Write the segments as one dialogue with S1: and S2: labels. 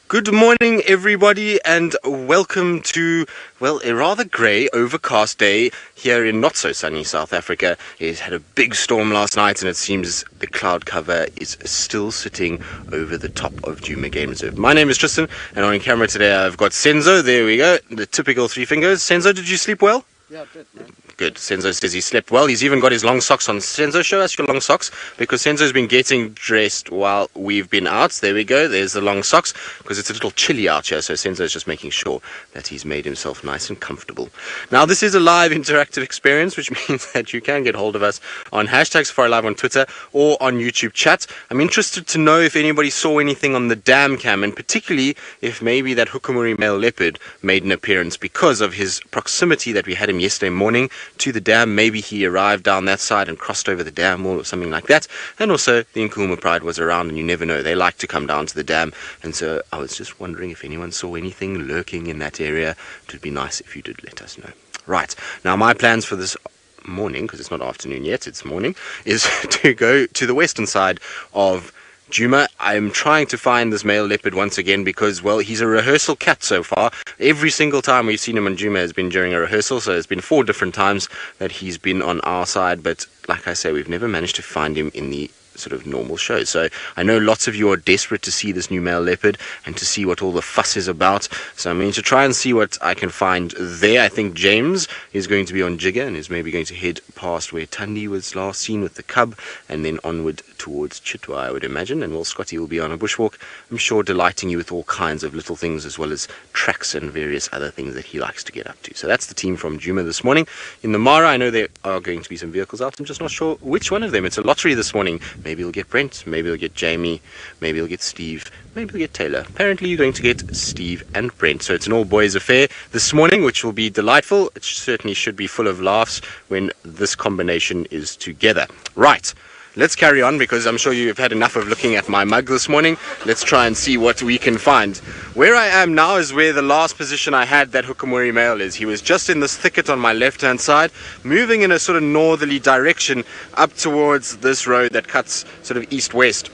S1: Good morning, everybody, and welcome to, well, a rather grey, overcast day here in not-so-sunny South Africa. It had a big storm last night, and it seems the cloud cover is still sitting over the top of Djuma Game Reserve. My name is Tristan, and on camera today I've got Senzo. There we go, the typical three fingers. Senzo, did you sleep well?
S2: Yeah, I did, man.
S1: Good. Senzo says he slept well. He's even got his long socks on. Senzo, show us your long socks, because Senzo's been getting dressed while we've been out. There we go. There's the long socks, because it's a little chilly out here, so Senzo's just making sure that he's made himself nice and comfortable. Now, this is a live interactive experience, which means that you can get hold of us on #SafariLive on Twitter or on YouTube chat. I'm interested to know if anybody saw anything on the dam cam, and particularly if maybe that Hukumuri male leopard made an appearance because of his proximity that we had him yesterday morning to the dam. Maybe he arrived down that side and crossed over the dam wall or something like that. And also the Nkuma Pride was around, and you never know, they like to come down to the dam. And so I was just wondering if anyone saw anything lurking in that area. It would be nice if you did let us know. Right, now my plans for this morning, because it's not afternoon yet, it's morning, is to go to the western side of Djuma. I'm trying to find this male leopard once again because, well, he's a rehearsal cat so far. Every single time we've seen him on Djuma has been during a rehearsal, so it's been 4 different times that he's been on our side, but like I say, we've never managed to find him in the sort of normal show. So I know lots of you are desperate to see this new male leopard and to see what all the fuss is about, so I'm going to try and see what I can find there. I think James is going to be on Jigger and is maybe going to head past where Thandi was last seen with the cub and then onward towards Chitwa, I would imagine, and well, Scotty will be on a bushwalk, I'm sure, delighting you with all kinds of little things as well as tracks and various other things that he likes to get up to. So that's the team from Djuma this morning. In the Mara, I know there are going to be some vehicles out. I'm just not sure which one of them. It's a lottery this morning. Maybe we'll get Brent, maybe we'll get Jamie, maybe we'll get Steve, maybe we'll get Taylor. Apparently you're going to get Steve and Brent, so it's an all-boys affair this morning, which will be delightful. It certainly should be full of laughs when this combination is together. Right, let's carry on, because I'm sure you've had enough of looking at my mug this morning. Let's try and see what we can find. Where I am now is where the last position I had that Hukumuri male is. He was just in this thicket on my left-hand side, moving in a sort of northerly direction up towards this road that cuts sort of east-west.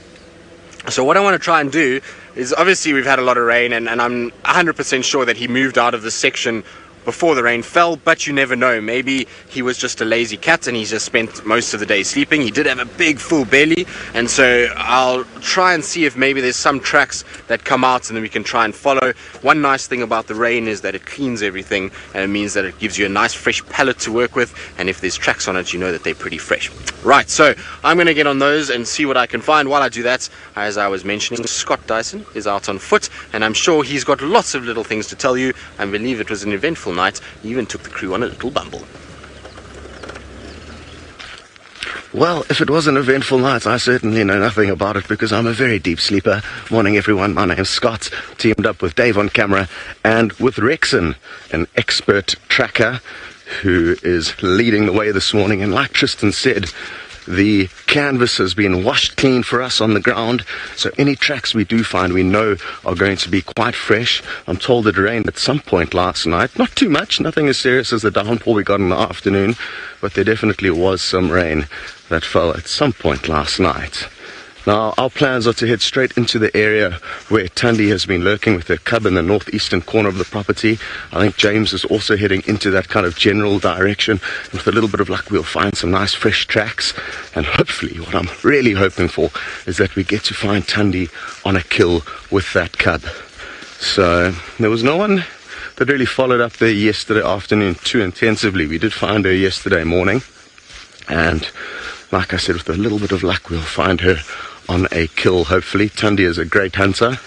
S1: So what I want to try and do is, obviously we've had a lot of rain, and I'm 100% sure that he moved out of this section before the rain fell, but you never know. Maybe he was just a lazy cat and he's just spent most of the day sleeping. He did have a big full belly, and so I'll try and see if maybe there's some tracks that come out and then we can try and follow. One nice thing about the rain is that it cleans everything, and it means that it gives you a nice fresh palette to work with, and if there's tracks on it, you know that they're pretty fresh. Right, so I'm going to get on those and see what I can find. While I do that, as I was mentioning, Scott Dyson is out on foot, and I'm sure he's got lots of little things to tell you. I believe it was an eventful night. He even took the crew on a little bumble.
S2: Well, if it was an eventful night, I certainly know nothing about it because I'm a very deep sleeper. Morning, everyone. My name's Scott, teamed up with Dave on camera and with Rexon, an expert tracker who is leading the way this morning. And like Tristan said, the canvas has been washed clean for us on the ground, so any tracks we do find we know are going to be quite fresh. I'm told it rained at some point last night. Not too much, nothing as serious as the downpour we got in the afternoon, but there definitely was some rain that fell at some point last night. Now, our plans are to head straight into the area where Thandi has been lurking with her cub in the northeastern corner of the property. I think James is also heading into that kind of general direction. With a little bit of luck, we'll find some nice fresh tracks. And hopefully, what I'm really hoping for is that we get to find Thandi on a kill with that cub. So, there was no one that really followed up there yesterday afternoon too intensively. We did find her yesterday morning. And like I said, with a little bit of luck, we'll find her on a kill, hopefully. Thandi is a great hunter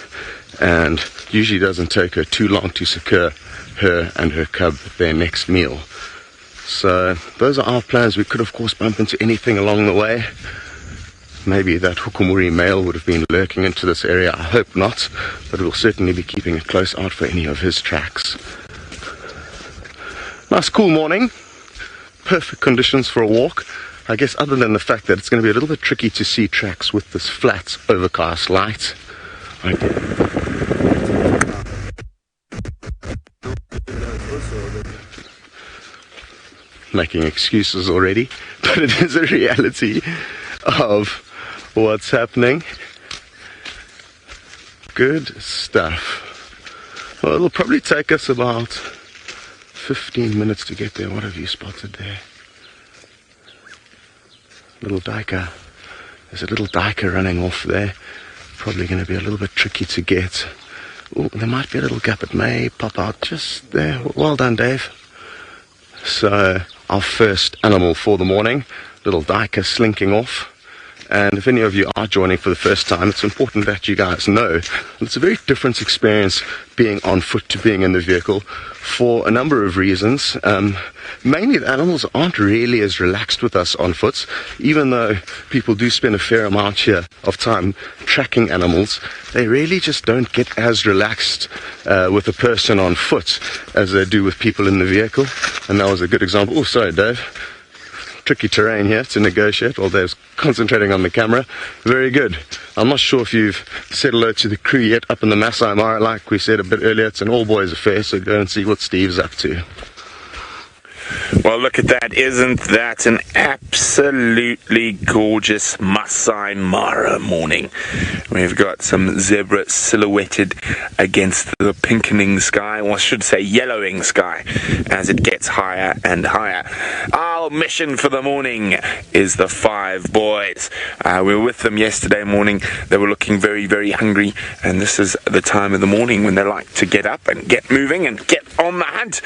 S2: and usually doesn't take her too long to secure her and her cub their next meal. So those are our plans. We could of course bump into anything along the way. Maybe that Hukumuri male would have been lurking into this area. I hope not, but we'll certainly be keeping a close eye for any of his tracks. Nice cool morning, perfect conditions for a walk. I guess other than the fact that it's going to be a little bit tricky to see tracks with this flat, overcast light. Making excuses already, but it is a reality of what's happening. Good stuff. Well, it'll probably take us about 15 minutes to get there. What have you spotted there? Little duiker. There's a little duiker running off there. Probably going to be a little bit tricky to get. Ooh, there might be a little gap. It may pop out just there. Well done, Dave. So, our first animal for the morning. Little duiker slinking off. And if any of you are joining for the first time, it's important that you guys know it's a very different experience being on foot to being in the vehicle for a number of reasons. Mainly the animals aren't really as relaxed with us on foot, even though people do spend a fair amount here of time tracking animals. They really just don't get as relaxed with a person on foot as they do with people in the vehicle. And that was a good example. Oh, sorry, Dave. Tricky terrain here to negotiate while Dave's concentrating on the camera. Very good. I'm not sure if you've said hello to the crew yet up in the Masai Mara. Like we said a bit earlier, it's an all-boys affair, so go and see what Steve's up to.
S3: Well, look at that. Isn't that an absolutely gorgeous Masai Mara morning? We've got some zebra silhouetted against the pinkening sky, or I should say yellowing sky, as it gets higher and higher. Our mission for the morning is the 5 boys. We were with them yesterday morning. They were looking very, very hungry, and this is the time of the morning when they like to get up and get moving and get on the hunt.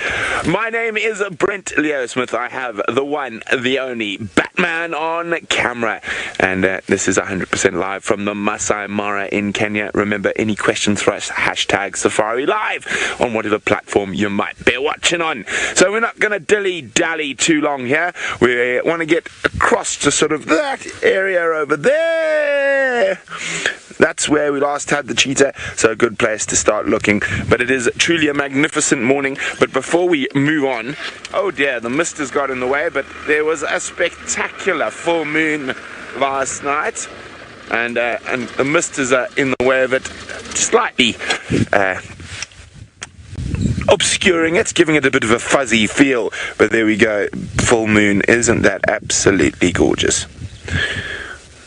S3: My name is Brent Leo Smith. I have the one, the only Batman on camera, and this is 100% live from the Masai Mara in Kenya. Remember, any questions for us, hashtag Safari Live on whatever platform you might be watching on. So we're not going to dilly-dally too long here. We want to get across to sort of that area over there. That's where we last had the cheetah, so a good place to start looking. But it is truly a magnificent morning. But before we move on, oh dear, the mist has got in the way, but there was a spectacular full moon last night. And the mist is in the way of it, slightly obscuring it, giving it a bit of a fuzzy feel. But there we go, full moon. Isn't that absolutely gorgeous?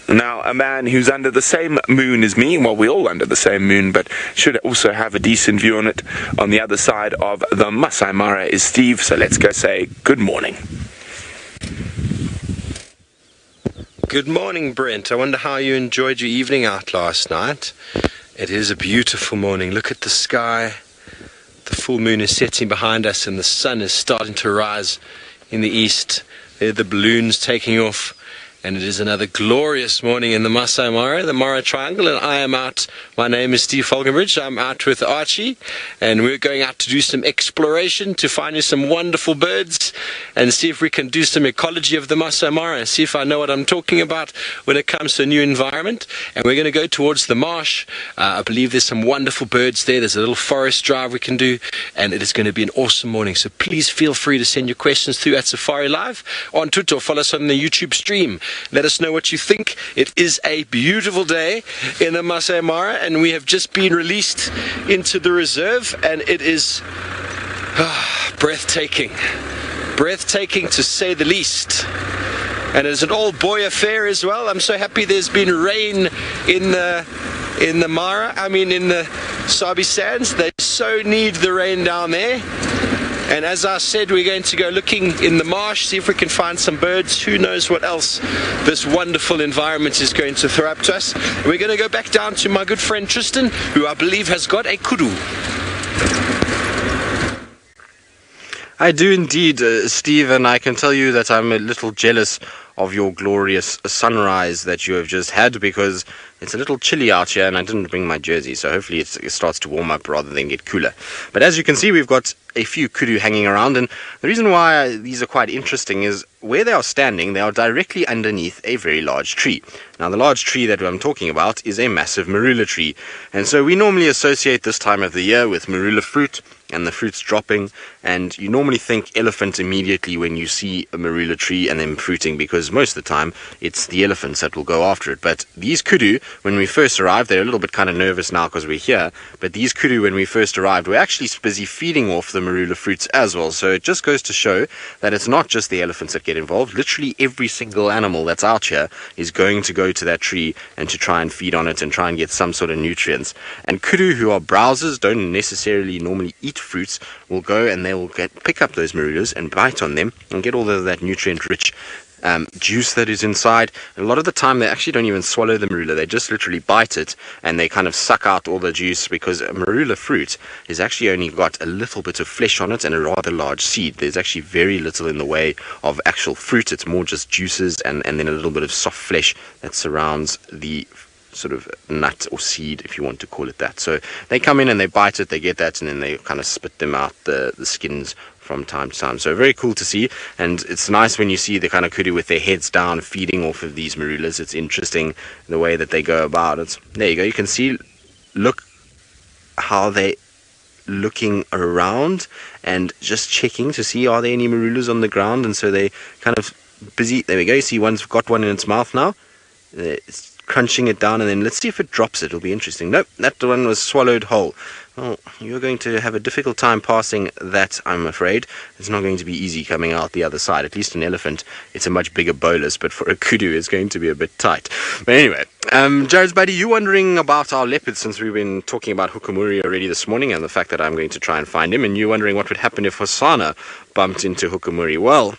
S3: Now, a man who's under the same moon as me, well, we're all under the same moon, but should also have a decent view on it, on the other side of the Masai Mara is Steve. So let's go say good morning.
S4: Good morning, Brent. I wonder how you enjoyed your evening out last night. It is a beautiful morning. Look at the sky. The full moon is setting behind us and the sun is starting to rise in the east. There are the balloons taking off. And it is another glorious morning in the Masai Mara, the Mara Triangle, and I am out. My name is Steve Falconbridge. I'm out with Archie, and we're going out to do some exploration to find you some wonderful birds and see if we can do some ecology of the Masai Mara, see if I know what I'm talking about when it comes to a new environment. And we're going to go towards the marsh. I believe there's some wonderful birds there. There's a little forest drive we can do, and it is going to be an awesome morning. So please feel free to send your questions through at Safari Live on Twitter or follow us on the YouTube stream. Let us know what you think. It is a beautiful day in the Masai Mara, and we have just been released into the reserve, and it is breathtaking. Breathtaking, to say the least. And it's an all-boy affair as well. I'm so happy there's been rain in the Mara, in the Sabi sands. They so need the rain down there. And as I said, we're going to go looking in the marsh, see if we can find some birds. Who knows what else this wonderful environment is going to throw up to us. And we're going to go back down to my good friend Tristan, who I believe has got a kudu.
S1: I do indeed, Steve, and I can tell you that I'm a little jealous of your glorious sunrise that you have just had, because it's a little chilly out here and I didn't bring my jersey, so hopefully it starts to warm up rather than get cooler. But as you can see, we've got a few kudu hanging around, and the reason why these are quite interesting is where they are standing, they are directly underneath a very large tree. Now, the large tree that I'm talking about is a massive marula tree, and so we normally associate this time of the year with marula fruit and the fruits dropping, and you normally think elephant immediately when you see a marula tree and them fruiting, because most of the time it's the elephants that will go after it. But these kudu when we first arrived, they're a little bit kind of nervous now because we're here, but these kudu, when we first arrived, were actually busy feeding off the marula fruits as well. So it just goes to show that it's not just the elephants that get involved. Literally every single animal that's out here is going to go to that tree and to try and feed on it and try and get some sort of nutrients. And kudu, who are browsers, don't necessarily normally eat fruits, will go and they will pick up those marulas and bite on them and get all of that nutrient-rich juice that is inside. And a lot of the time they actually don't even swallow the marula, they just literally bite it and they kind of suck out all the juice, because a marula fruit is actually only got a little bit of flesh on it and a rather large seed. There's actually very little in the way of actual fruit. It's more just juices and then a little bit of soft flesh that surrounds the sort of nut or seed, if you want to call it that. So they come in and they bite it, they get that, and then they kind of spit them out, the skins, from time to time. So very cool to see, and it's nice when you see the kind of kudu with their heads down feeding off of these marulas. It's interesting the way that they go about it. There you go, you can see, look how they looking around and just checking to see are there any marulas on the ground, and so they kind of busy. There we go, you see one's got one in its mouth now, it's crunching it down, and then let's see if it drops it. It'll be interesting. Nope, that one was swallowed whole. Well, you're going to have a difficult time passing that, I'm afraid. It's not going to be easy coming out the other side. At least an elephant, it's a much bigger bolus, but for a kudu, it's going to be a bit tight. But anyway, Jared's buddy, you wondering about our leopard, since we've been talking about Hukumuri already this morning and the fact that I'm going to try and find him, and you wondering what would happen if Hosana bumped into Hukumuri. Well,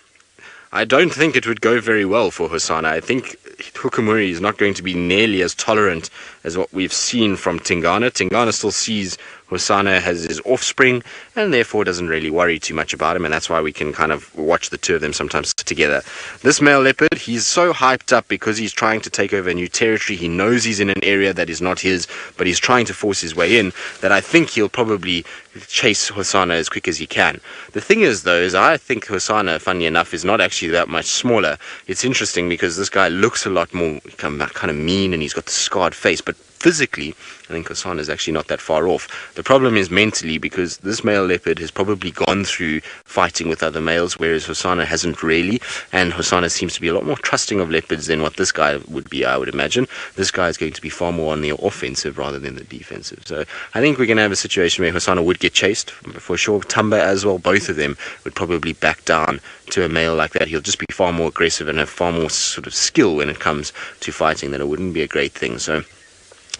S1: I don't think it would go very well for Hosana. I think Hukumuri is not going to be nearly as tolerant as what we've seen from Tingana. Tingana still sees Hosana as his offspring and therefore doesn't really worry too much about him, and that's why we can kind of watch the two of them sometimes together. This male leopard, he's so hyped up because he's trying to take over a new territory. He knows he's in an area that is not his, but he's trying to force his way in, that I think he'll probably chase Hosana as quick as he can. The thing is, though, is I think Hosana, funny enough, is not actually that much smaller. It's interesting because this guy looks a lot more kind of mean, and he's got the scarred face, but physically, I think Hosana is actually not that far off. The problem is mentally, because this male leopard has probably gone through fighting with other males, whereas Hosana hasn't really, and Hosana seems to be a lot more trusting of leopards than what this guy would be, I would imagine. This guy is going to be far more on the offensive rather than the defensive. So I think we're going to have a situation where Hosana would get chased, for sure. Tumba as well, both of them would probably back down to a male like that. He'll just be far more aggressive and have far more sort of skill when it comes to fighting. Then it wouldn't be a great thing. So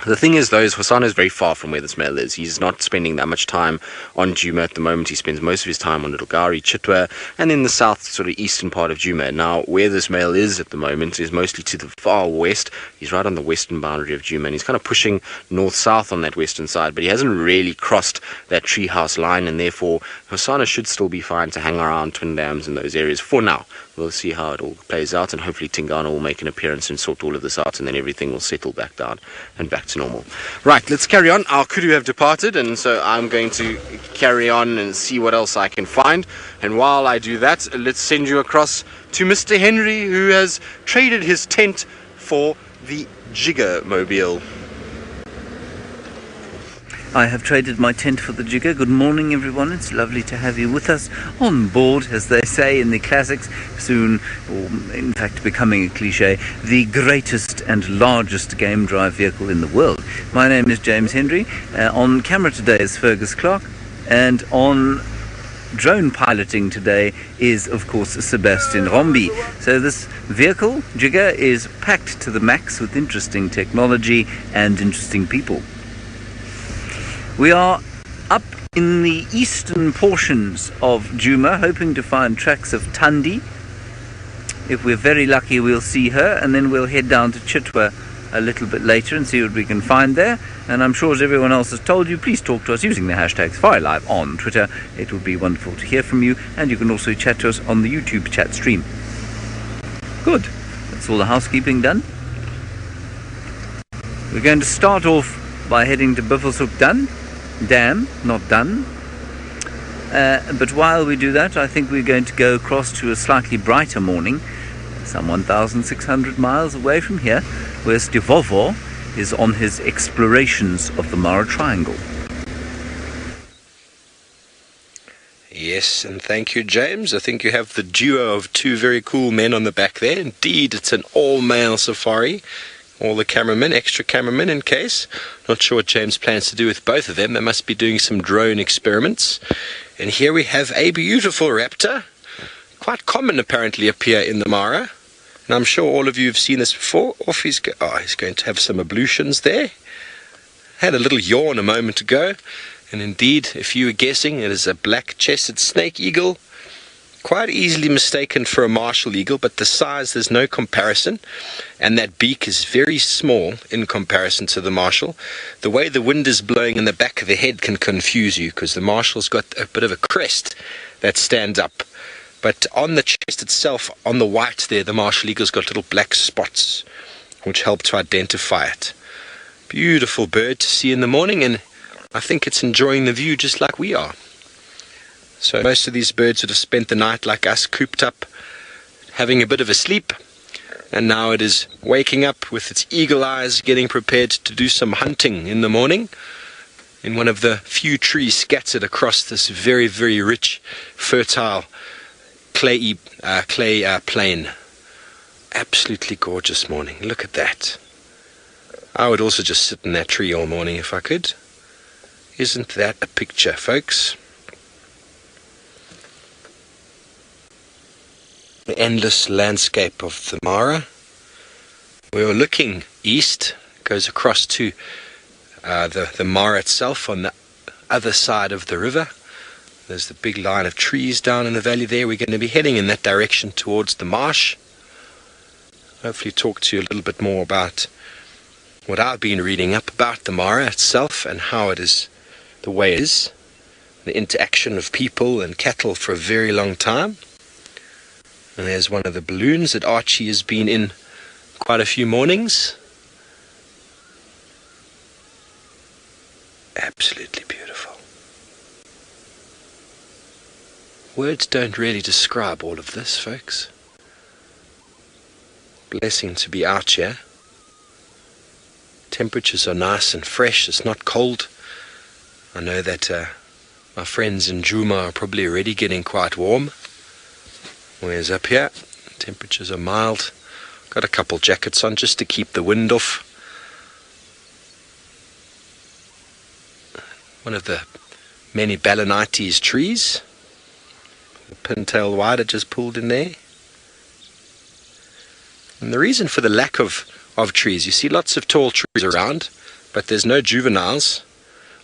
S1: the thing is, though, is Hosana is very far from where this male is. He's not spending that much time on Djuma at the moment. He spends most of his time on Little Gari, Chitwa, and in the south, sort of eastern part of Djuma. Now, where this male is at the moment is mostly to the far west. He's right on the western boundary of Djuma, and he's kind of pushing north-south on that western side, but he hasn't really crossed that treehouse line, and therefore Hosana should still be fine to hang around Twin Dams in those areas for now. We'll see how it all plays out, and hopefully Tingana will make an appearance and sort all of this out, and then everything will settle back down and back to normal. Right, let's carry on. Our kudu have departed, and so I'm going to carry on and see what else I can find. And while I do that, let's send you across to Mr. Henry, who has traded his tent for the Jigger mobile.
S5: I have traded my tent for the Jigger. Good morning, everyone. It's lovely to have you with us on board, as they say in the classics, soon, or in fact becoming a cliche, the greatest and largest game drive vehicle in the world. My name is James Henry. On camera today is Fergus Clark, and on drone piloting today is, of course, Sebastian Rombi. So this vehicle, Jigger, is packed to the max with interesting technology and interesting people. We are up in the eastern portions of Djuma, hoping to find tracks of Tandi. If we're very lucky, we'll see her, and then we'll head down to Chitwa a little bit later and see what we can find there. And I'm sure, as everyone else has told you, please talk to us using the hashtag #SafariLive on Twitter. It would be wonderful to hear from you, and you can also chat to us on the YouTube chat stream. Good. That's all the housekeeping done. We're going to start off by heading to Buffelshoek Dam, not done. But while we do that, I think we're going to go across to a slightly brighter morning, some 1,600 miles away from here, where Stivovo is on his explorations of the Mara Triangle.
S4: Yes, and thank you, James. I think you have the duo of two very cool men on the back there. Indeed, it's an all-male safari. all the cameramen, extra cameramen in case. Not sure what James plans to do with both of them. They must be doing some drone experiments. And here we have a beautiful raptor. Quite common apparently up here in the Mara. And I'm sure all of you have seen this before. He's going to have some ablutions there. Had a little yawn a moment ago. And indeed, if you were guessing, it is a black-chested snake eagle. Quite easily mistaken for a martial eagle, but the size, there's no comparison. And that beak is very small in comparison to the martial. The way the wind is blowing in the back of the head can confuse you, because the martial's got a bit of a crest that stands up. But on the chest itself, on the white there, the martial eagle's got little black spots, which help to identify it. Beautiful bird to see in the morning, and I think it's enjoying the view just like we are. So most of these birds would have spent the night like us, cooped up, having a bit of a sleep. And now it is waking up with its eagle eyes, getting prepared to do some hunting in the morning in one of the few trees scattered across this very, very rich, fertile, clay plain. Absolutely gorgeous morning. Look at that. I would also just sit in that tree all morning if I could. Isn't that a picture, folks? The endless landscape of the Mara. We were looking east, goes across to the Mara itself on the other side of the river. There's the big line of trees down in the valley there. We're going to be heading in that direction towards the marsh. Hopefully talk to you a little bit more about what I've been reading up about the Mara itself and how it is the way it is. The interaction of people and cattle for a very long time. And there's one of the balloons that Archie has been in quite a few mornings. Absolutely beautiful. Words don't really describe all of this, folks. Blessing to be out here. Temperatures are nice and fresh. It's not cold. I know that my friends in Djuma are probably already getting quite warm. Whereas up here, temperatures are mild. Got a couple jackets on just to keep the wind off. One of the many balanites trees. The pintail wider just pulled in there. And the reason for the lack of trees, you see lots of tall trees around, but there's no juveniles.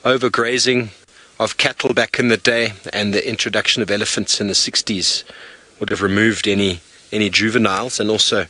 S4: Overgrazing of cattle back in the day and the introduction of elephants in the 60s would have removed any juveniles, and also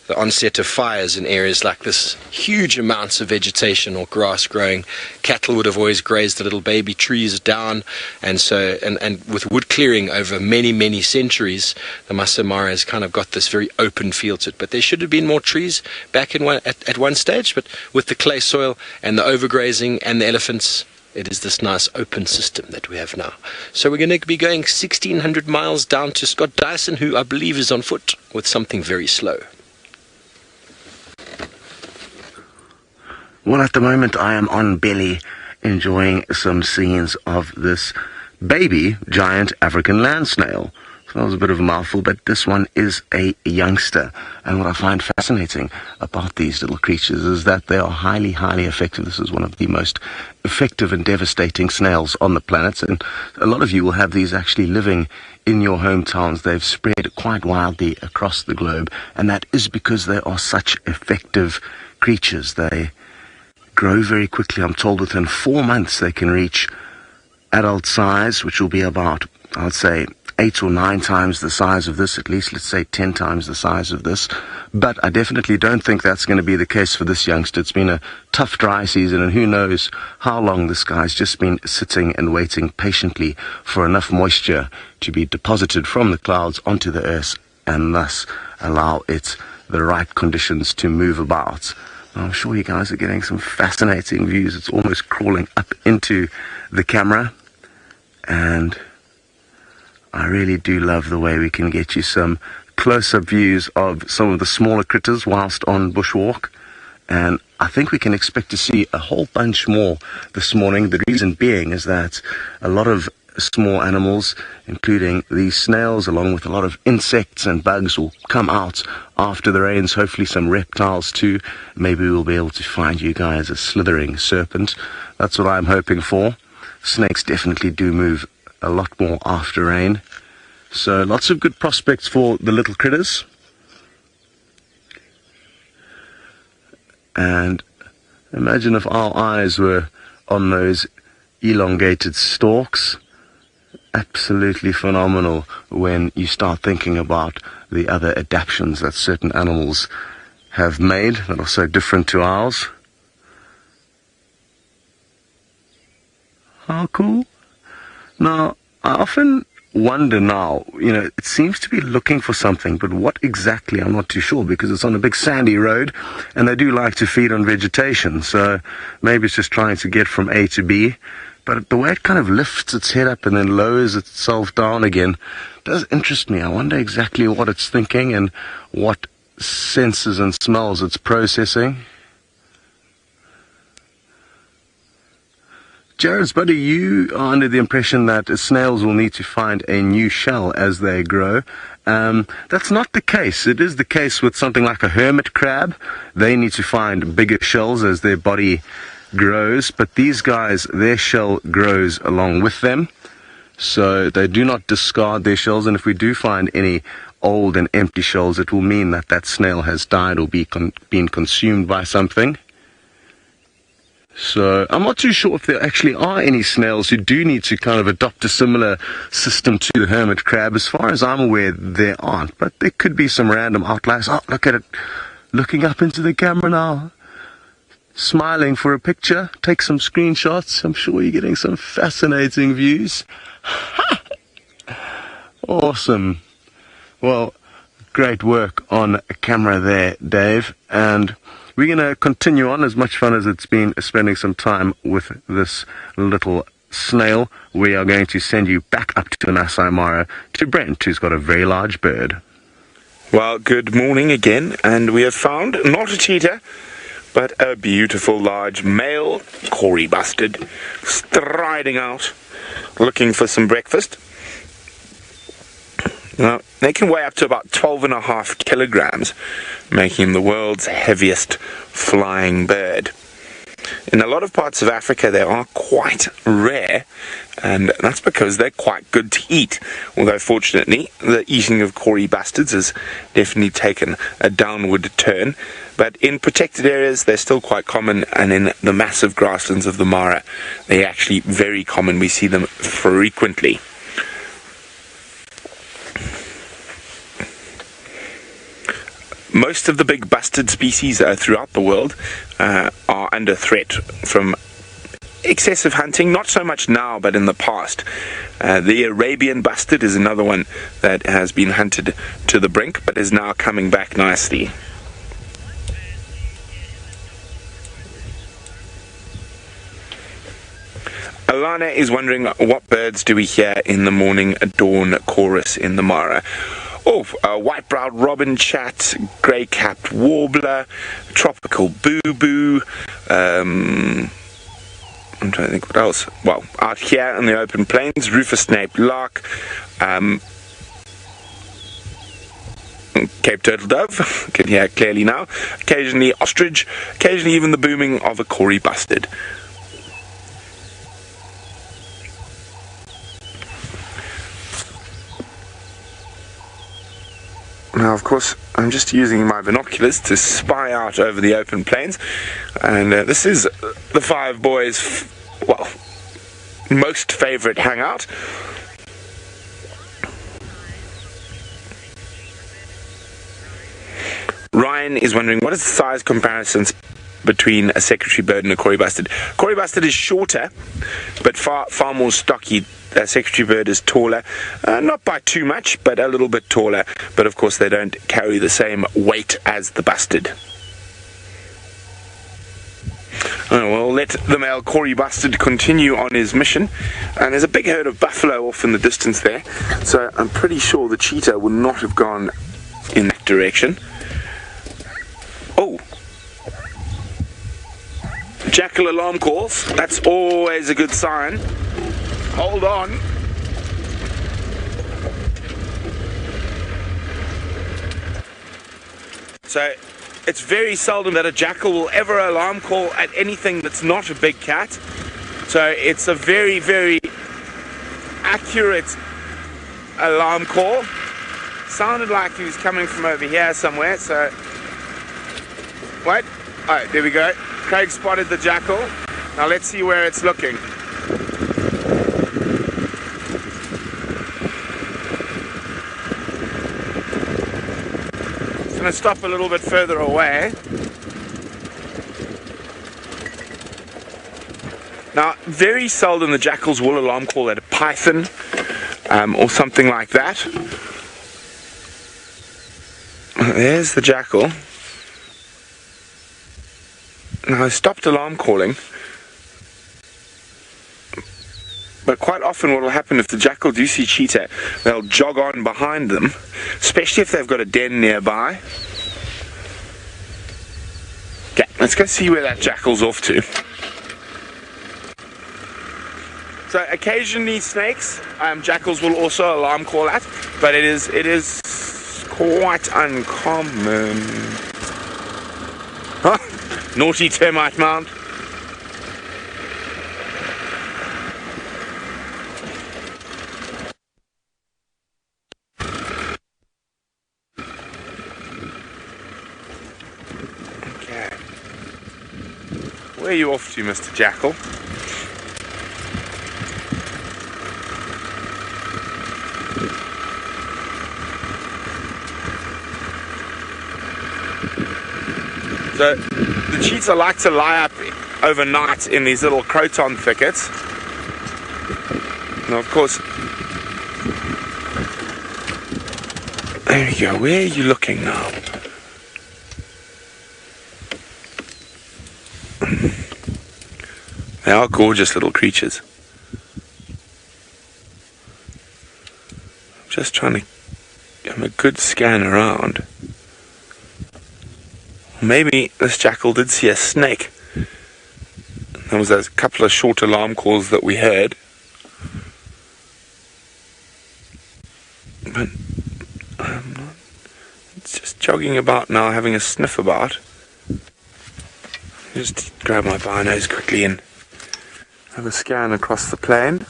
S4: the onset of fires in areas like this. Huge amounts of vegetation or grass growing. Cattle would have always grazed the little baby trees down, and so and with wood clearing over many centuries, the Masai Mara has kind of got this very open feel to it. But there should have been more trees back at one stage, but with the clay soil and the overgrazing and the elephants, it is this nice open system that we have now. So we're going to be going 1,600 miles down to Scott Dyson, who I believe is on foot with something very slow.
S2: Well, at the moment I am on belly enjoying some scenes of this baby giant African land snail. So that was a bit of a mouthful, but this one is a youngster. And what I find fascinating about these little creatures is that they are highly effective. This is one of the most effective and devastating snails on the planet. And a lot of you will have these actually living in your hometowns. They've spread quite widely across the globe. And that is because they are such effective creatures. They grow very quickly. I'm told within 4 months they can reach adult size, which will be about, I'd say, 8 or 9 times the size of this, at least let's say 10 times the size of this. But I definitely don't think that's going to be the case for this youngster. It's been a tough dry season, and who knows how long this guy's just been sitting and waiting patiently for enough moisture to be deposited from the clouds onto the earth, and thus allow it the right conditions to move about. I'm sure you guys are getting some fascinating views. It's almost crawling up into the camera, and I really do love the way we can get you some close-up views of some of the smaller critters whilst on bushwalk. And I think we can expect to see a whole bunch more this morning. The reason being is that a lot of small animals, including these snails, along with a lot of insects and bugs, will come out after the rains. Hopefully some reptiles too. Maybe we'll be able to find you guys a slithering serpent. That's what I'm hoping for. Snakes definitely do move a lot more after rain. So lots of good prospects for the little critters. And imagine if our eyes were on those elongated stalks. Absolutely phenomenal when you start thinking about the other adaptations that certain animals have made that are so different to ours. How cool. Now, I often wonder now, it seems to be looking for something, but what exactly, I'm not too sure, because it's on a big sandy road, and they do like to feed on vegetation, so maybe it's just trying to get from A to B, but the way it kind of lifts its head up and then lowers itself down again does interest me. I wonder exactly what it's thinking and what senses and smells it's processing. Jared's buddy, you are under the impression that snails will need to find a new shell as they grow. That's not the case. It is the case with something like a hermit crab. They need to find bigger shells as their body grows, but these guys, their shell grows along with them. So they do not discard their shells, and if we do find any old and empty shells, it will mean that that snail has died or been consumed by something. So I'm not too sure if there actually are any snails who do need to kind of adopt a similar system to the hermit crab. As far as I'm aware, there aren't, but there could be some random outliers. Oh, look at it, looking up into the camera now, smiling for a picture. Take some screenshots. I'm sure you're getting some fascinating views. Awesome. Well, great work on camera there, Dave, and we're going to continue on. As much fun as it's been spending some time with this little snail, we are going to send you back up to the Masai Mara to Brent, who's got a very large bird.
S3: Well, good morning again, and we have found not a cheetah, but a beautiful large male Cory bustard striding out, looking for some breakfast. Now, they can weigh up to about 12.5 kilograms, making him the world's heaviest flying bird. In a lot of parts of Africa, they are quite rare, and that's because they're quite good to eat. Although, fortunately, the eating of Cory bustards has definitely taken a downward turn. But in protected areas, they're still quite common, and in the massive grasslands of the Mara, they're actually very common. We see them frequently. Most of the big bustard species throughout the world are under threat from excessive hunting, not so much now, but in the past. The Arabian bustard is another one that has been hunted to the brink, but is now coming back nicely. Alana is wondering, what birds do we hear in the morning dawn chorus in the Mara? Oh, white-browed robin chat, grey-capped warbler, tropical boo-boo, I'm trying to think what else. Well, out here in the open plains, rufous-snaped lark, Cape turtle dove, can hear clearly now, occasionally ostrich, occasionally even the booming of a Cory bustard. Now, of course, I'm just using my binoculars to spy out over the open plains, and this is the five boys' most favourite hangout. Ryan is wondering, what is the size comparisons between a secretary bird and a Cory bustard? Cory bustard is shorter, but far more stocky. A secretary bird is taller, not by too much, but a little bit taller. But of course, they don't carry the same weight as the bustard. We'll let the male Cory bustard continue on his mission. And there's a big herd of buffalo off in the distance there, so I'm pretty sure the cheetah would not have gone in that direction. Oh! Jackal alarm calls. That's always a good sign. Hold on. So it's very seldom that a jackal will ever alarm call at anything that's not a big cat. So it's a very, very accurate alarm call. Sounded like he was coming from over here somewhere, so... Wait. Oh, there we go. Craig spotted the jackal. Now let's see where it's looking. It's going to stop a little bit further away. Now, very seldom the jackals will alarm call at a python or something like that. There's the jackal. Now, I stopped alarm calling. But quite often what will happen if the jackal do see cheetah, they'll jog on behind them, especially if they've got a den nearby. Okay, let's go see where that jackal's off to. So occasionally snakes, jackals will also alarm call at, but it is quite uncommon. Huh? Naughty termite mound. Okay. Where are you off to, Mr. Jackal? So the cheetah like to lie up overnight in these little croton thickets. Now, of course, there you go. Where are you looking now? They are gorgeous little creatures. I'm just trying to give them a good scan around. Maybe this jackal did see a snake. There was a couple of short alarm calls that we heard. But it's just jogging about now, having a sniff about. Just grab my binos quickly and have a scan across the plain.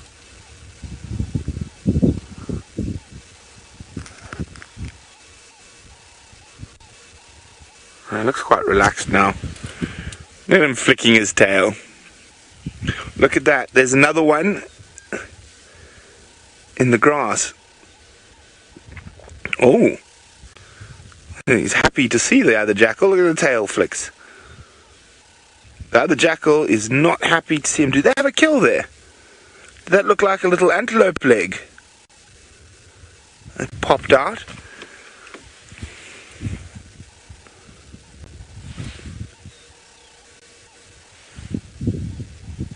S3: He looks quite relaxed now. Look at him flicking his tail. Look at that. There's another one in the grass. Oh. He's happy to see the other jackal. Look at the tail flicks. The other jackal is not happy to see him. Do they have a kill there? Did that look like a little antelope leg? It popped out.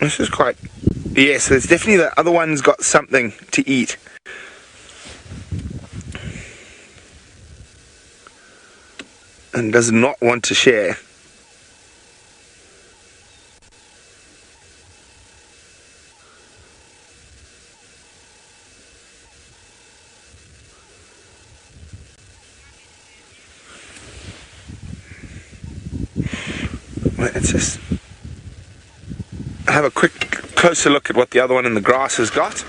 S3: This is quite... Yes, there's definitely the other one's got something to eat. And does not want to share. Let's just have a quick closer look at what the other one in the grass has got.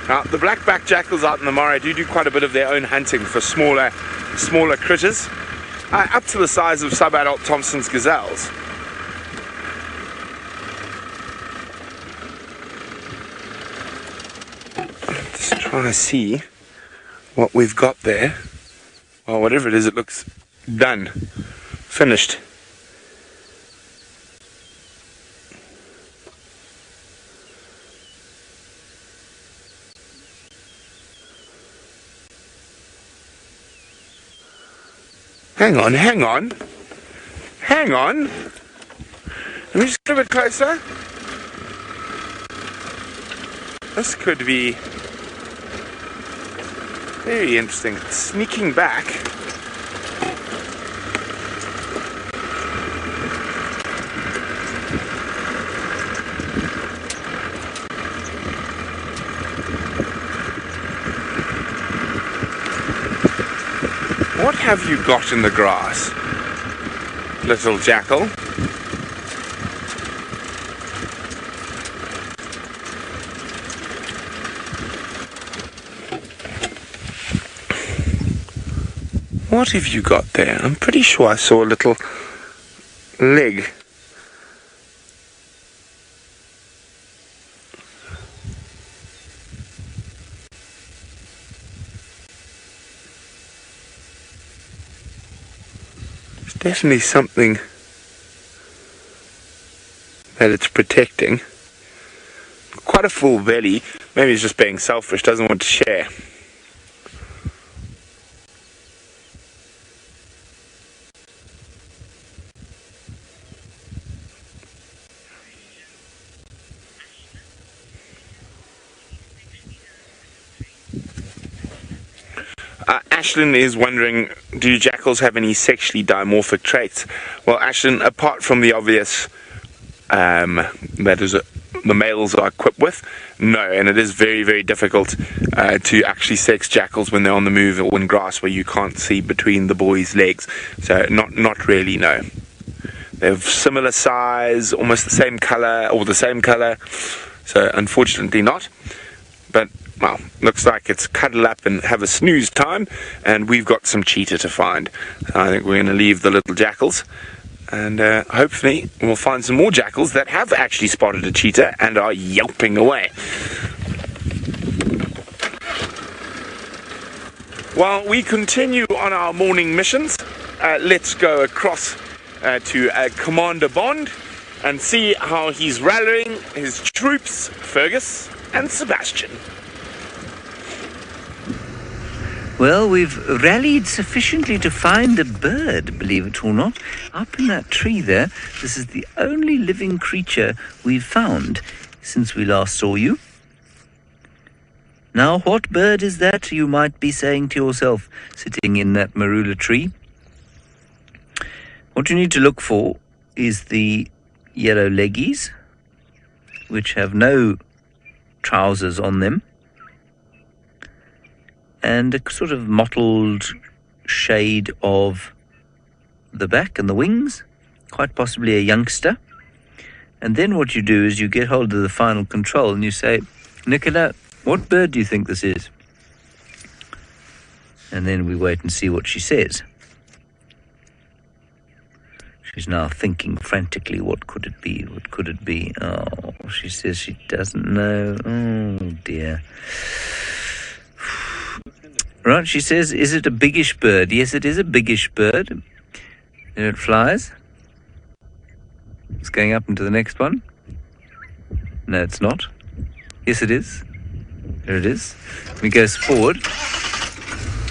S3: Now, the black-backed jackals out in the Mara do quite a bit of their own hunting for smaller critters, up to the size of sub-adult Thompson's gazelles. Just trying to see what we've got there. Well, whatever it is, it looks done, finished. Hang on. Let me just get a bit closer. This could be very interesting. Sneaking back. have you got in the grass, little jackal? What have you got there? I'm pretty sure I saw a little leg. There's definitely something that it's protecting. Quite a full belly. Maybe it's just being selfish, doesn't want to share. Ashlyn is wondering, do jackals have any sexually dimorphic traits? Well, Ashlyn, apart from the obvious, that is the males are equipped with, no, and it is very, very difficult to actually sex jackals when they're on the move or in grass where you can't see between the boys' legs. So not really, no. They have similar size, almost the same color, or the same color. So unfortunately not. But well, looks like it's cuddle up and have a snooze time, and we've got some cheetah to find. So I think we're going to leave the little jackals, and hopefully we'll find some more jackals that have actually spotted a cheetah and are yelping away. While we continue on our morning missions, let's go across to Commander Bond and see how he's rallying his troops, Fergus and Sebastian.
S5: Well, we've rallied sufficiently to find a bird, believe it or not, up in that tree there. This is the only living creature we've found since we last saw you. Now, what bird is that, you might be saying to yourself, sitting in that marula tree? What you need to look for is the yellow leggies, which have no trousers on them, and a sort of mottled shade of the back and the wings, quite possibly a youngster. And then what you do is you get hold of the final control and you say, Nicola, what bird do you think this is? And then we wait and see what she says. She's now thinking frantically, what could it be? What could it be? Oh, she says she doesn't know. Oh, dear. Right, she says, is it a biggish bird? Yes, it is a biggish bird. There it flies. It's going up into the next one. No, it's not. Yes, it is. There it is. It goes forward.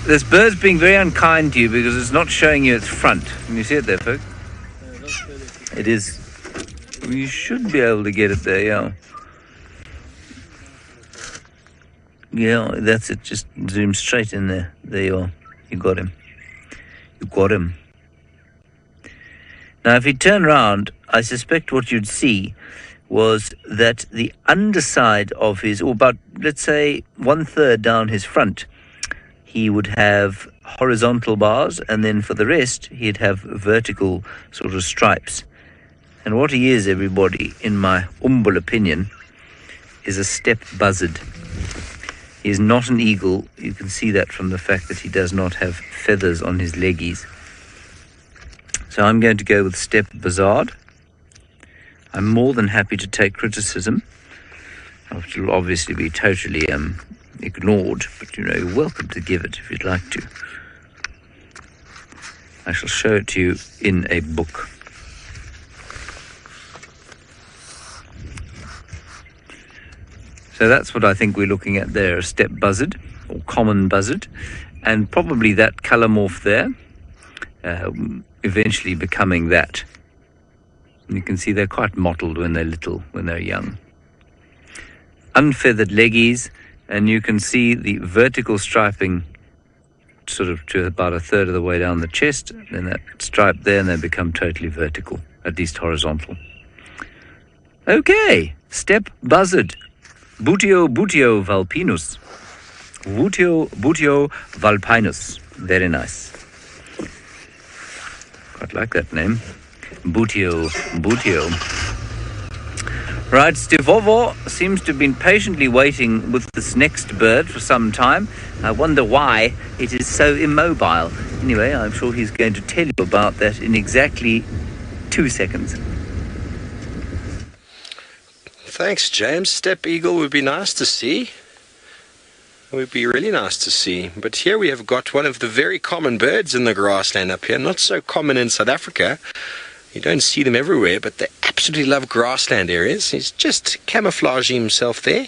S5: This bird's being very unkind to you because it's not showing you its front. Can you see it there, folks? It is. You should be able to get it there, yeah. Yeah, that's it. Just zoom straight in there. There you are. You got him. You got him. Now, if you turn around, I suspect what you'd see was that the underside of his, or about, let's say, 1/3 down his front, he would have horizontal bars, and then for the rest, he'd have vertical sort of stripes. And what he is, everybody, in my humble opinion, is a steppe buzzard. He is not an eagle. You can see that from the fact that he does not have feathers on his leggies. So I'm going to go with steppe buzzard. I'm more than happy to take criticism, which will obviously be totally ignored, but you're welcome to give it if you'd like to. I shall show it to you in a book. So that's what I think we're looking at there, a steppe buzzard, or common buzzard, and probably that colour morph there, eventually becoming that. And you can see they're quite mottled when they're little, when they're young. Unfeathered leggies, and you can see the vertical striping sort of to about 1/3 of the way down the chest, then that stripe there, and they become totally vertical, at least horizontal. Okay, steppe buzzard. Buteo valpinus. Buteo valpinus. Very nice. quite like that name. Butio. Right, Stivovo seems to have been patiently waiting with this next bird for some time. I wonder why it is so immobile. Anyway, I'm sure he's going to tell you about that in exactly 2 seconds.
S4: Thanks, James. Steppe eagle would be nice to see. It would be really nice to see. But here we have got one of the very common birds in the grassland up here. Not so common in South Africa. You don't see them everywhere, but they absolutely love grassland areas. He's just camouflaging himself there.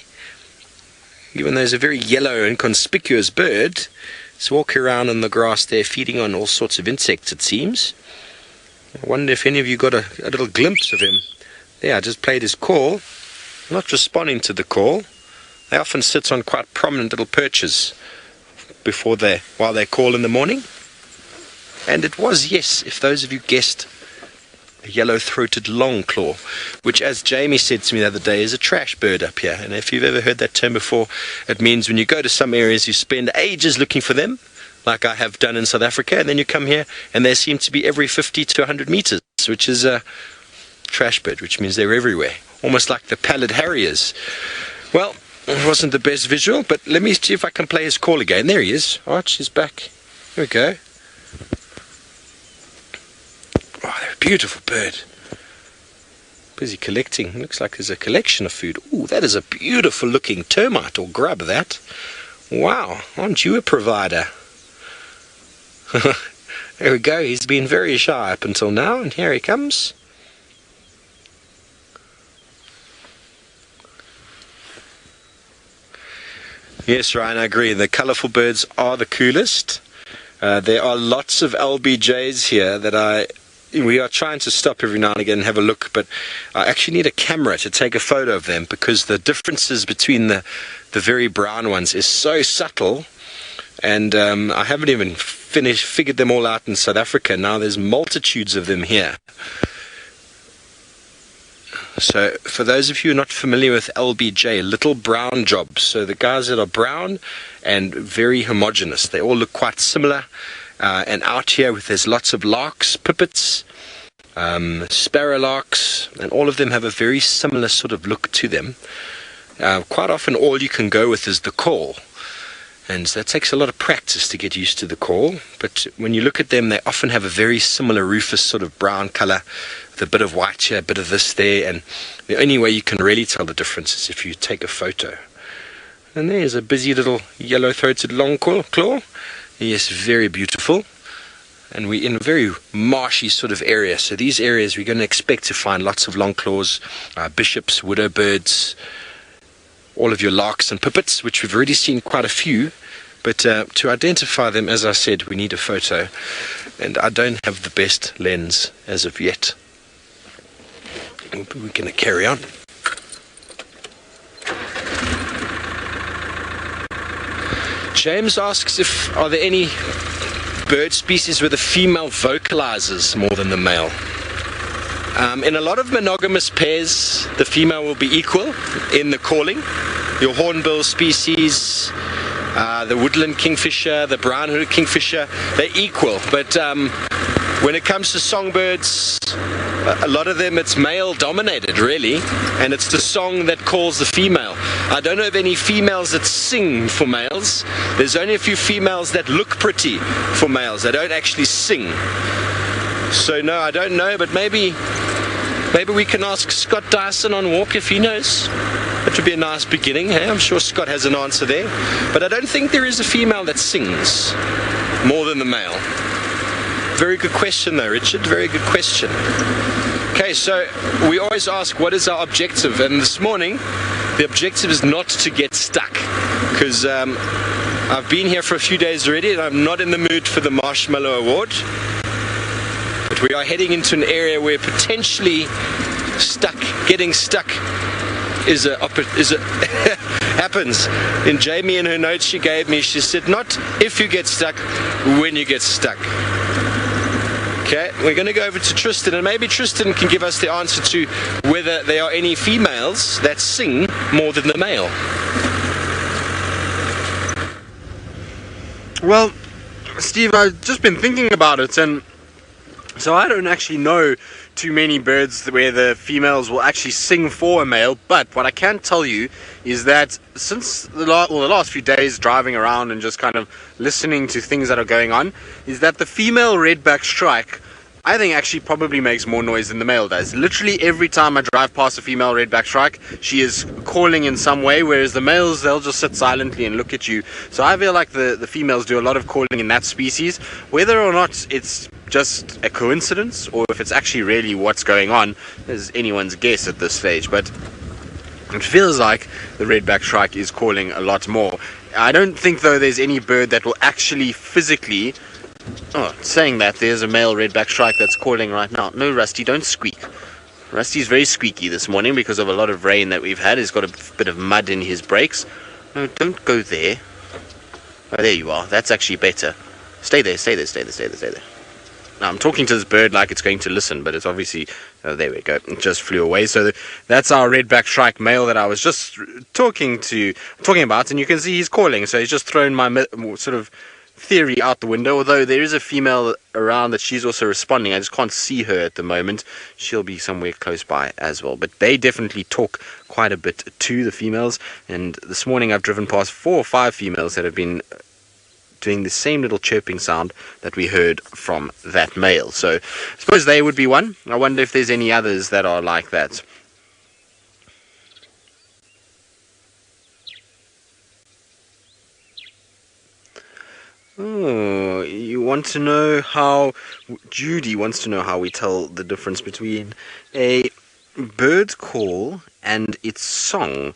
S4: Even though he's a very yellow and conspicuous bird, he's walking around in the grass there, feeding on all sorts of insects, it seems. I wonder if any of you got a little glimpse of him. There, I just played his call. Not responding to the call. They often sit on quite prominent little perches while they call in the morning. And it was, yes, if those of you guessed, a yellow-throated longclaw, which, as Jamie said to me the other day, is a trash bird up here. And if you've ever heard that term before, it means when you go to some areas you spend ages looking for them, like I have done in South Africa, and then you come here and they seem to be every 50 to 100 meters, which is a trash bird, which means they're everywhere, almost like the pallid harriers. Well, it wasn't the best visual, but let me see if I can play his call again. There he is. Arch is back. Here we go. Oh, they're a beautiful bird. Busy collecting. Looks like there's a collection of food. Ooh, that is a beautiful looking termite or grub, that. Wow, aren't you a provider? There we go. He's been very shy up until now, and here he comes. Yes, Ryan, I agree. The colourful birds are the coolest. There are lots of LBJs here that we are trying to stop every now and again and have a look, but I actually need a camera to take a photo of them because the differences between the very brown ones is so subtle, and I haven't even figured them all out in South Africa. Now there's multitudes of them here. So for those of you who are not familiar with LBJ, little brown jobs, so the guys that are brown and very homogeneous, they all look quite similar. And out here there's lots of larks, pipits, sparrowlarks, and all of them have a very similar sort of look to them. Quite often all you can go with is the call, and that takes a lot of practice to get used to the call. But when you look at them, they often have a very similar rufous sort of brown colour, with a bit of white here, a bit of this there, and the only way you can really tell the difference is if you take a photo. And there's a busy little yellow-throated longclaw. Yes, very beautiful. And we're in a very marshy sort of area. So these areas we're going to expect to find lots of longclaws, bishops, widow birds, all of your larks and pipits, which we've already seen quite a few. But to identify them, as I said, we need a photo. And I don't have the best lens as of yet. We're going to carry on. James asks are there any bird species where the female vocalizes more than the male? In a lot of monogamous pairs, the female will be equal in the calling. Your hornbill species, the woodland kingfisher, the brown-hooded kingfisher, they're equal. But when it comes to songbirds, a lot of them it's male dominated really, and it's the song that calls the female. I don't know of any females that sing for males. There's only a few females that look pretty for males. They don't actually sing. So no, I don't know, but maybe we can ask Scott Dyson on walk if he knows. That would be a nice beginning. Hey? I'm sure Scott has an answer there. But I don't think there is a female that sings more than the male. Very good question though, Richard. Very good question. Okay, so we always ask what is our objective, and this morning the objective is not to get stuck, because I've been here for a few days already and I'm not in the mood for the Marshmallow Award. But we are heading into an area where potentially getting stuck is a happens. In Jamie and her notes she gave me, she said not if you get stuck, when you get stuck. Okay, we're going to go over to Tristan, and maybe Tristan can give us the answer to whether there are any females that sing more than the male.
S1: Well, Steve, I've just been thinking about it, and So I don't actually know too many birds where the females will actually sing for a male, but what I can tell you is that since the last few days driving around and just kind of listening to things that are going on, is that the female redback shrike, I think, actually probably makes more noise than the male does. Literally every time I drive past a female redback shrike, she is calling in some way, whereas the males, they'll just sit silently and look at you. So I feel like the females do a lot of calling in that species. Whether or not it's just a coincidence or if it's actually really what's going on is anyone's guess at this stage, but it feels like the redback shrike is calling a lot more. I don't think, though, there's any bird that will actually physically... Oh, saying that, there's a male redback shrike that's calling right now. No, Rusty, don't squeak. Rusty's very squeaky this morning because of a lot of rain that we've had. He's got a bit of mud in his brakes. No, don't go there. Oh, there you are. That's actually better. Stay there, stay there, stay there, stay there, stay there. Now, I'm talking to this bird like it's going to listen, but it's obviously... Oh, there we go. It just flew away. So that's our redback shrike male that I was just talking about, and you can see he's calling. So he's just thrown my sort of theory out the window, although there is a female around that she's also responding. I just can't see her at the moment. She'll be somewhere close by as well. But they definitely talk quite a bit to the females, and this morning I've driven past 4 or 5 females that have been doing the same little chirping sound that we heard from that male. So I suppose they would be one. I wonder if there's any others that are like that. Oh, you want to know how... Judy wants to know how we tell the difference between a bird call and its song.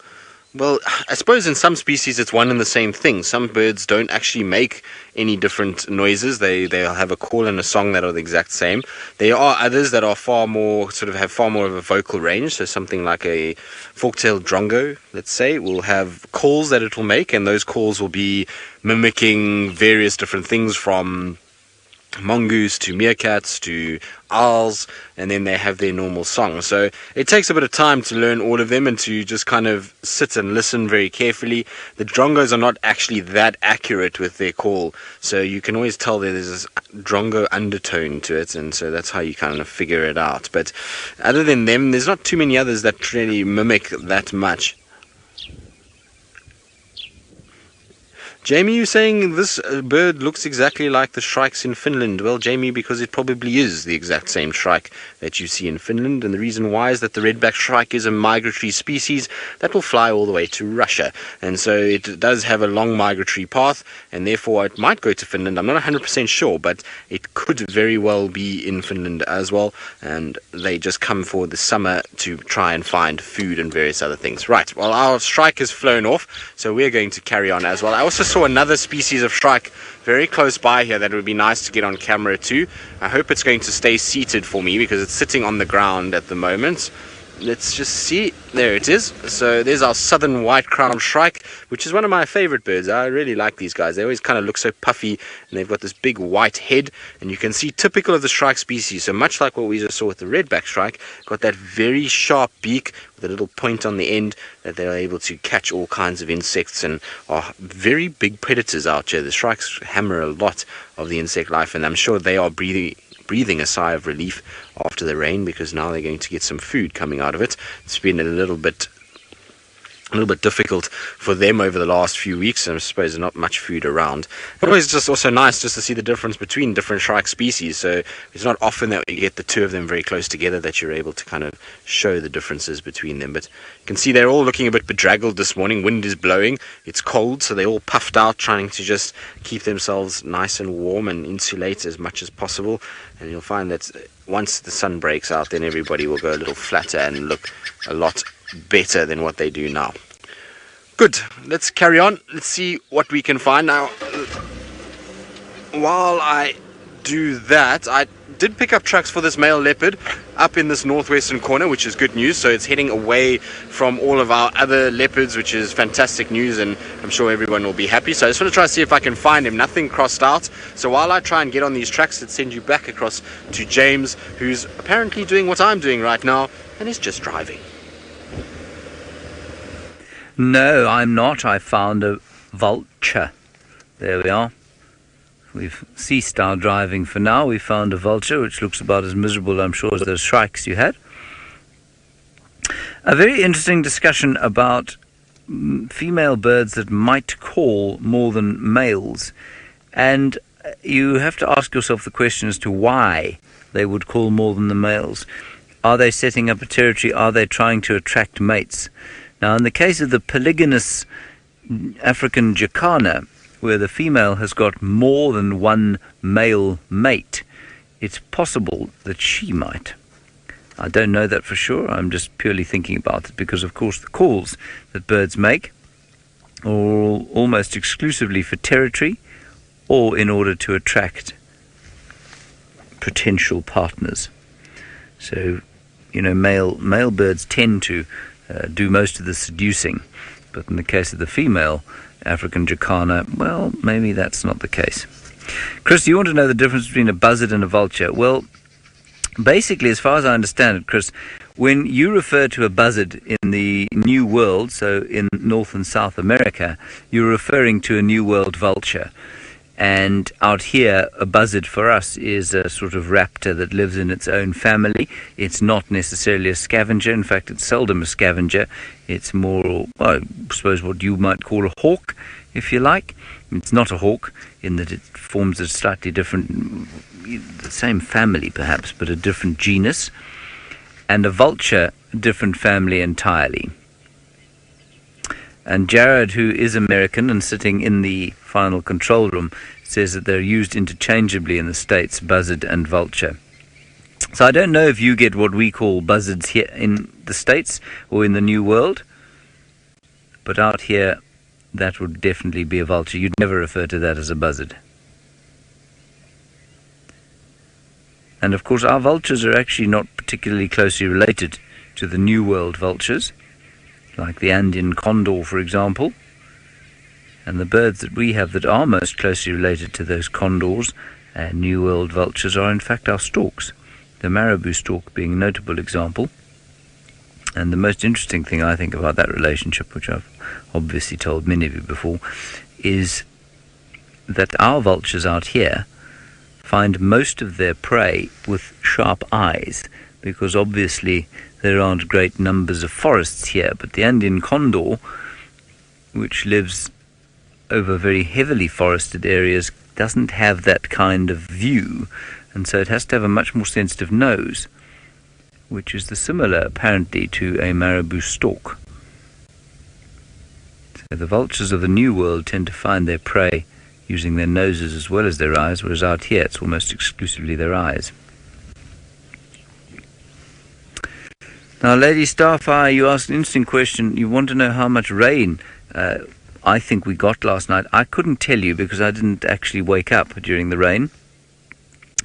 S1: Well, I suppose in some species it's one and the same thing. Some birds don't actually make any different noises. They'll have a call and a song that are the exact same. There are others that are have far more of a vocal range. So something like a fork-tailed drongo, let's say, will have calls that it will make, and those calls will be mimicking various different things from mongoose to meerkats to owls, and then they have their normal song. So it takes a bit of time to learn all of them and to just kind of sit and listen very carefully. The drongos are not actually that accurate with their call, so you can always tell that there's this drongo undertone to it, and so that's how you kind of figure it out. But other than them, there's not too many others that really mimic that much. Jamie, you're saying this bird looks exactly like the shrikes in Finland. Well, Jamie, because it probably is the exact same shrike that you see in Finland. And the reason why is that the redback shrike is a migratory species that will fly all the way to Russia. And so it does have a long migratory path, and therefore it might go to Finland. I'm not 100% sure, but it could very well be in Finland as well. And they just come for the summer to try and find food and various other things. Right, well, our shrike has flown off, so we're going to carry on as well. I also saw another species of shrike very close by here that would be nice to get on camera too. I hope it's going to stay seated for me because it's sitting on the ground at the moment. Let's just see. There it is. So there's our southern white-crowned shrike, which is one of my favorite birds. I really like these guys. They always kind of look so puffy, and they've got this big white head, and you can see typical of the shrike species. So much like what we just saw with the redback shrike, got that very sharp beak with a little point on the end that they're able to catch all kinds of insects and are very big predators out here. The shrikes hammer a lot of the insect life, and I'm sure they are breathing a sigh of relief after the rain because now they're going to get some food coming out of it. It's been a little bit difficult for them over the last few weeks, and I suppose there's not much food around. It's always just also nice just to see the difference between different shrike species. So it's not often that you get the two of them very close together that you're able to kind of show the differences between them. But you can see they're all looking a bit bedraggled this morning. Wind is blowing, it's cold, so they're all puffed out trying to just keep themselves nice and warm and insulate as much as possible. And you'll find that once the sun breaks out, then everybody will go a little flatter and look a lot better than what they do now. Good, let's carry on. Let's see what we can find. Now, while I do that, I did pick up tracks for this male leopard up in this northwestern corner, which is good news. So it's heading away from all of our other leopards, which is fantastic news, and I'm sure everyone will be happy. So I just want to try to see if I can find him. Nothing crossed out. So while I try and get on these tracks, let's send you back across to James, who's apparently doing what I'm doing right now, and is just driving.
S5: No, I'm not. I found a vulture. There we are. we've ceased our driving for now. We found a vulture which looks about as miserable, I'm sure, as those shrikes you had. A very interesting discussion about female birds that might call more than males. And you have to ask yourself the question as to why they would call more than the males. Are they setting up a territory? Are they trying to attract mates? Now, in the case of the polygynous African jacana, where the female has got more than one male mate, it's possible that she might. I don't know that for sure. I'm just purely thinking about it because, of course, the calls that birds make are almost exclusively for territory or in order to attract potential partners. So, male birds tend to do most of the seducing, but in the case of the female African jacana, well, maybe that's not the case. Chris, you want to know the difference between a buzzard and a vulture? Well, basically, as far as I understand it, Chris, when you refer to a buzzard in the New World, so in North and South America, you're referring to a New World vulture. And out here, a buzzard for us is a sort of raptor that lives in its own family. It's not necessarily a scavenger. In fact, it's seldom a scavenger. It's more, I suppose, what you might call a hawk, if you like. It's not a hawk in that it forms a slightly different, the same family perhaps, but a different genus. And a vulture, a different family entirely. And Jared, who is American and sitting in the final control room, says that they're used interchangeably in the States, buzzard and vulture. So I don't know if you get what we call buzzards here in the States or in the New World, but out here that would definitely be a vulture. You'd never refer to that as a buzzard. And of course our vultures are actually not particularly closely related to the New World vultures, like the Andean condor, for example. And the birds that we have that are most closely related to those condors and New World vultures are in fact our storks, the marabou stork being a notable example. And the most interesting thing I think about that relationship, which I've obviously told many of you before, is that our vultures out here find most of their prey with sharp eyes, because obviously there aren't great numbers of forests here, but the Andean condor, which lives over very heavily forested areas, doesn't have that kind of view, and so it has to have a much more sensitive nose, which is the similar apparently to a marabou stork. So the vultures of the New World tend to find their prey using their noses as well as their eyes, whereas out here it's almost exclusively their eyes. Now, Lady Starfire, you asked an interesting question. You want to know how much rain I think we got last night. I couldn't tell you because I didn't actually wake up during the rain.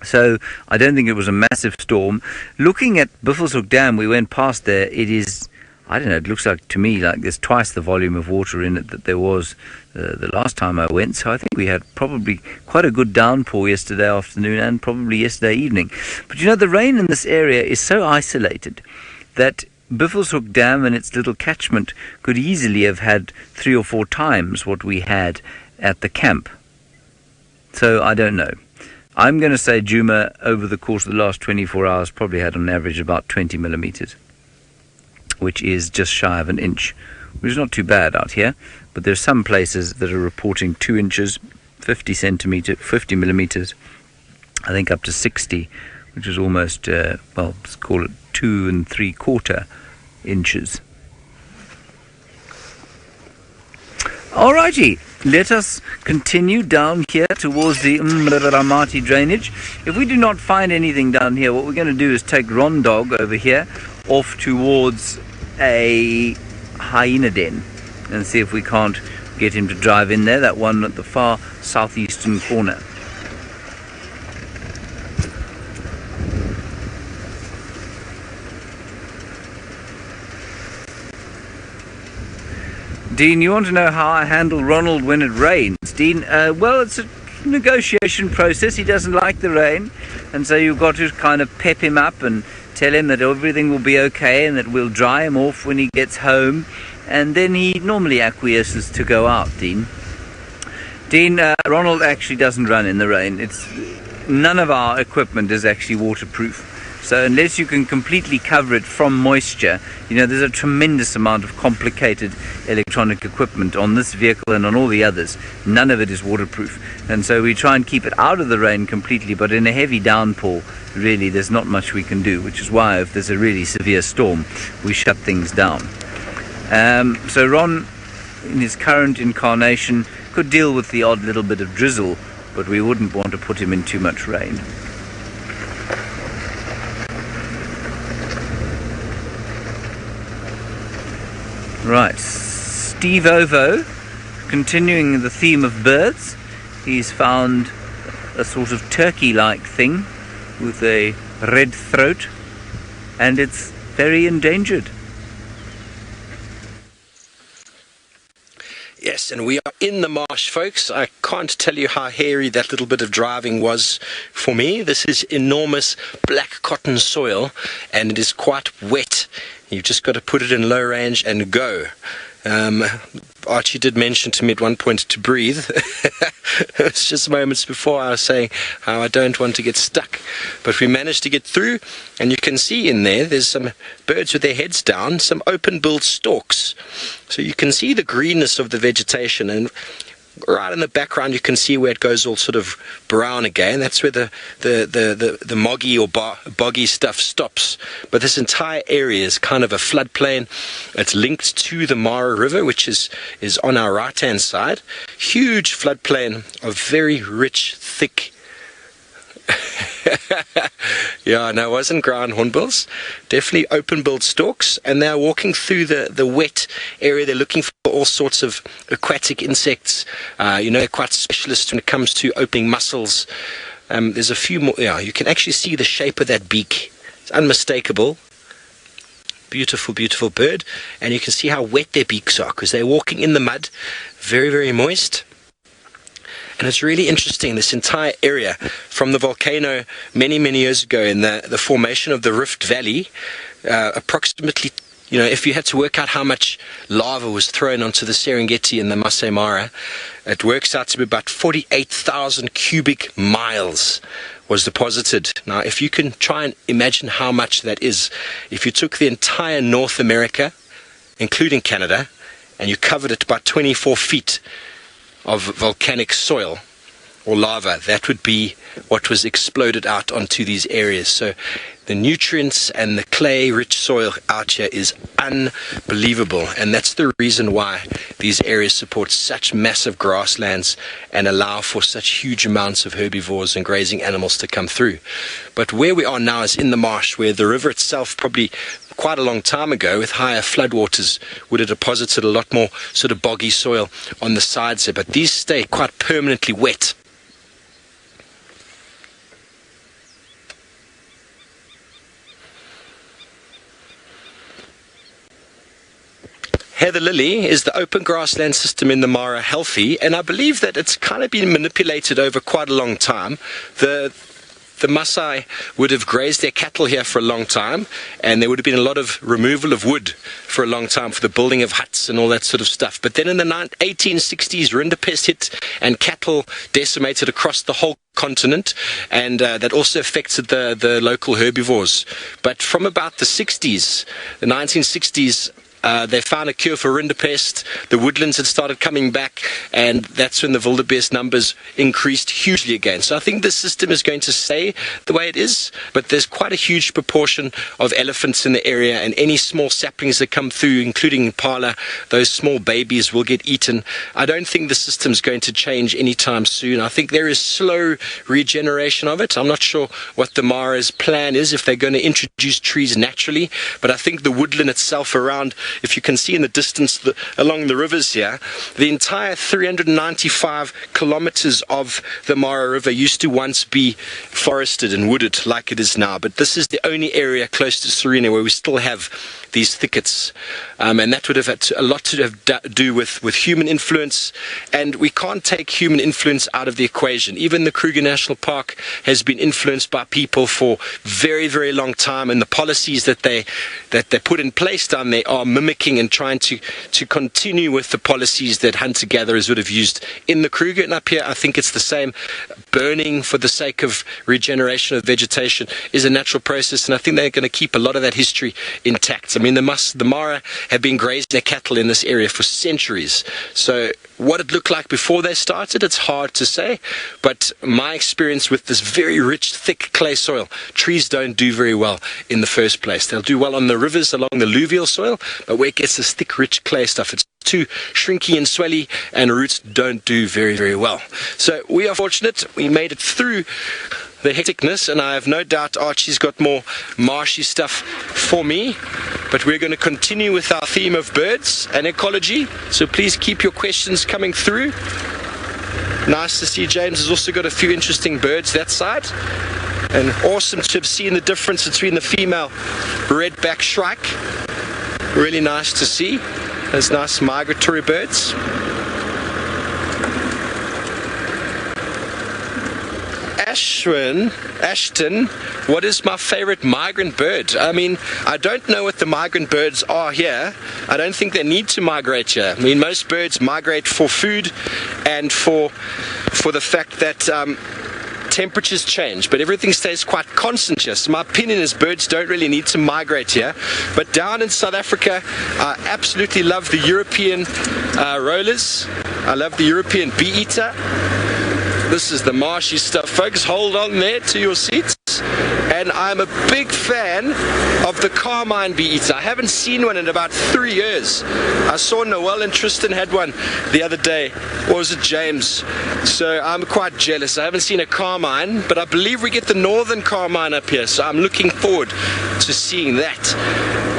S5: So I don't think it was a massive storm. Looking at Buffelshoek Dam, we went past there. It is, I don't know, it looks like to me like there's twice the volume of water in it that there was the last time I went. So I think we had probably quite a good downpour yesterday afternoon and probably yesterday evening. But the rain in this area is so isolated that Buffelshoek Dam and its little catchment could easily have had 3 or 4 times what we had at the camp. So I don't know. I'm going to say Djuma over the course of the last 24 hours probably had on average about 20 millimeters, which is just shy of an inch, which is not too bad out here. But there's some places that are reporting 2 inches, 50 millimeters, I think up to 60, which is almost, let's call it 2 3/4 inches. Alrighty, let us continue down here towards the Ramati drainage. If we do not find anything down here, what we're going to do is take Rondog over here off towards a hyena den and see if we can't get him to drive in there, that one at the far southeastern corner. Dean, you want to know how I handle Ronald when it rains? Dean, well, it's a negotiation process. He doesn't like the rain, and so you've got to kind of pep him up and tell him that everything will be okay and that we'll dry him off when he gets home, and then he normally acquiesces to go out, Dean. Dean, Ronald actually doesn't run in the rain. None of our equipment is actually waterproof. So unless you can completely cover it from moisture, there's a tremendous amount of complicated electronic equipment on this vehicle and on all the others. None of it is waterproof. And so we try and keep it out of the rain completely, but in a heavy downpour, really there's not much we can do, which is why if there's a really severe storm, we shut things down. So Ron, in his current incarnation, could deal with the odd little bit of drizzle, but we wouldn't want to put him in too much rain. Right, Steve Ovo, continuing the theme of birds, he's found a sort of turkey-like thing with a red throat, and it's very endangered.
S4: Yes, and we are in the marsh, folks. I can't tell you how hairy that little bit of driving was for me. This is enormous black cotton soil, and it is quite wet. You've just got to put it in low range and go. Archie did mention to me at one point to breathe. It's just moments before I was saying how I don't want to get stuck. But we managed to get through, and you can see in there's some birds with their heads down, some open-billed storks. So you can see the greenness of the vegetation, and right in the background you can see where it goes all sort of brown again. That's where the moggy or boggy stuff stops. But this entire area is kind of a floodplain. It's linked to the Mara River, which is on our right hand side. Huge floodplain of very rich, thick yeah, no, it wasn't ground hornbills. Definitely open-billed storks, and they're walking through the wet area. They're looking for all sorts of aquatic insects. Quite specialist when it comes to opening mussels. There's a few more. Yeah, you can actually see the shape of that beak. It's unmistakable. Beautiful, beautiful bird. And you can see how wet their beaks are because they're walking in the mud. Very, very moist. And it's really interesting, this entire area from the volcano many, many years ago in the formation of the Rift Valley, approximately, if you had to work out how much lava was thrown onto the Serengeti and the Masai Mara, it works out to be about 48,000 cubic miles was deposited. Now, if you can try and imagine how much that is, if you took the entire North America, including Canada, and you covered it about 24 feet of volcanic soil or lava, that would be what was exploded out onto these areas. So the nutrients and the clay-rich soil out here is unbelievable, and that's the reason why these areas support such massive grasslands and allow for such huge amounts of herbivores and grazing animals to come through. But where we are now is in the marsh, where the river itself probably quite a long time ago, with higher floodwaters, would have deposited a lot more sort of boggy soil on the sides here, but these stay quite permanently wet. Heather Lily is the open grassland system in the Mara healthy, and I believe that it's kind of been manipulated over quite a long time. The Maasai would have grazed their cattle here for a long time, and there would have been a lot of removal of wood for a long time for the building of huts and all that sort of stuff. But then in the 1860s, rinderpest hit and cattle decimated across the whole continent, and that also affected the local herbivores. But from about the 1960s, they found a cure for rinderpest. The woodlands had started coming back, and that's when the wildebeest numbers increased hugely again. So I think this system is going to stay the way it is, but there's quite a huge proportion of elephants in the area, and any small saplings that come through, including impala, those small babies will get eaten. I don't think the system's going to change anytime soon. I think there is slow regeneration of it. I'm not sure what the Mara's plan is, if they're going to introduce trees naturally, but I think the woodland itself around, if you can see in the distance along the rivers here, the entire 395 kilometers of the Mara River used to once be forested and wooded like it is now. But this is the only area close to Serena where we still have these thickets. And that would have had a lot to do with human influence. And we can't take human influence out of the equation. Even the Kruger National Park has been influenced by people for very, very long time. And the policies that they put in place down there are mimicking and trying to continue with the policies that hunter-gatherers would have used in the Kruger. And up here, I think it's the same. Burning for the sake of regeneration of vegetation is a natural process, and I think they're going to keep a lot of that history intact. I mean, the Mara have been grazing their cattle in this area for centuries. So what it looked like before they started, it's hard to say. But my experience with this very rich, thick clay soil, trees don't do very well in the first place. They'll do well on the rivers along the alluvial soil, but where it gets this thick, rich clay stuff, it's too shrinky and swelly, and roots don't do very, very well. So we are fortunate. We made it through the hecticness, and I have no doubt Archie's got more marshy stuff for me. But we're going to continue with our theme of birds and ecology. So please keep your questions coming through. Nice to see James has also got a few interesting birds that side. And awesome to have seen the difference between the female redback shrike. Really nice to see. Those nice migratory birds. Ashton, what is my favorite migrant bird? I mean, I don't know what the migrant birds are here. I don't think they need to migrate here. I mean, most birds migrate for food and for the fact that temperatures change, but everything stays quite constant here. So my opinion is birds don't really need to migrate here. But down in South Africa, I absolutely love the European rollers. I love the European bee-eater. This is the marshy stuff, folks. Hold on there to your seats. And I'm a big fan of the carmine bee-eater. I haven't seen one in about 3 years. I saw Noel and Tristan had one the other day. Or was it James? So I'm quite jealous. I haven't seen a carmine, but I believe we get the northern carmine up here. So I'm looking forward to seeing that.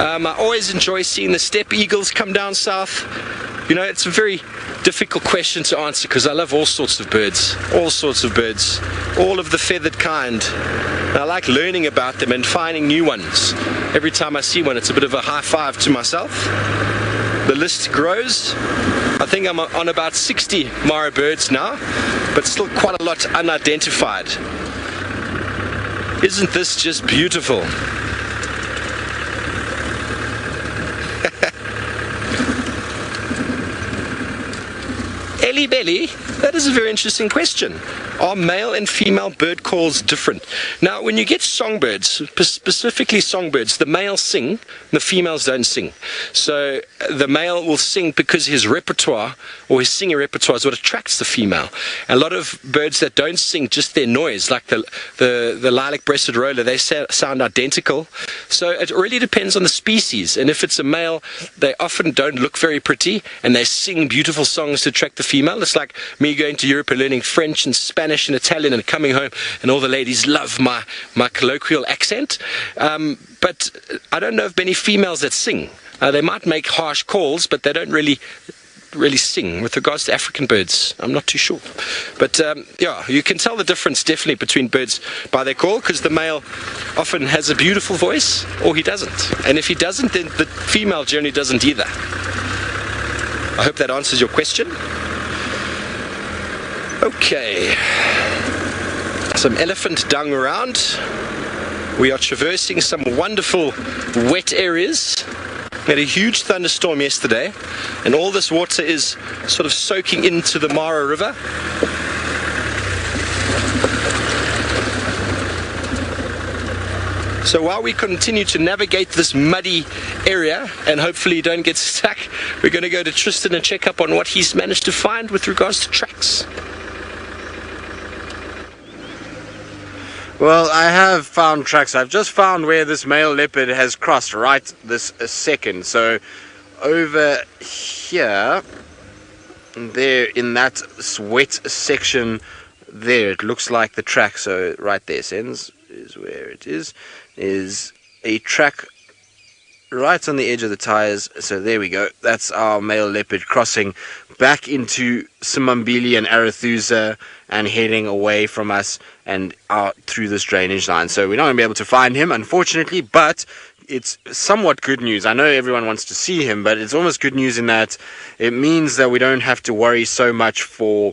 S4: I always enjoy seeing the steppe eagles come down south. You know, it's a very difficult question to answer because I love all sorts of birds, all of the feathered kind. And I like learning about them and finding new ones. Every time I see one, it's a bit of a high five to myself. The list grows. I think I'm on about 60 Mara birds now, but still quite a lot unidentified. Isn't this just beautiful? Ellie Belly, that is a very interesting question. Are male and female bird calls different? Now, when you get songbirds, specifically songbirds, the males sing, the females don't sing. So the male will sing because his repertoire, or his singing repertoire, is what attracts the female. A lot of birds that don't sing, just their noise, like the lilac-breasted roller, they sound identical. So it really depends on the species. And if it's a male, they often don't look very pretty, and they sing beautiful songs to attract the female. It's like me going to Europe and learning French and Spanish and Italian and coming home and all the ladies love my colloquial accent. But I don't know of many females that sing. They might make harsh calls, but they don't really sing. With regards to African birds, I'm not too sure. But yeah, you can tell the difference definitely between birds by their call, because the male often has a beautiful voice or he doesn't. And if he doesn't, then the female generally doesn't either. I hope that answers your question. Okay, some elephant dung around. We are traversing some wonderful wet areas. We had a huge thunderstorm yesterday, and all this water is sort of soaking into the Mara River. So while we continue to navigate this muddy area and hopefully don't get stuck, we're going to go to Tristan and check up on what he's managed to find with regards to tracks.
S1: Well, I have found tracks. I've just found where this male leopard has crossed right this second. So over here, there in that wet section there, it looks like the track. So right there, Sens, is where it is a track right on the edge of the tires. So there we go. That's our male leopard crossing back into Simambili and Arathusa and heading away from us and out through this drainage line. So we're not going to be able to find him, unfortunately, but it's somewhat good news. I know everyone wants to see him, but it's almost good news in that it means that we don't have to worry so much for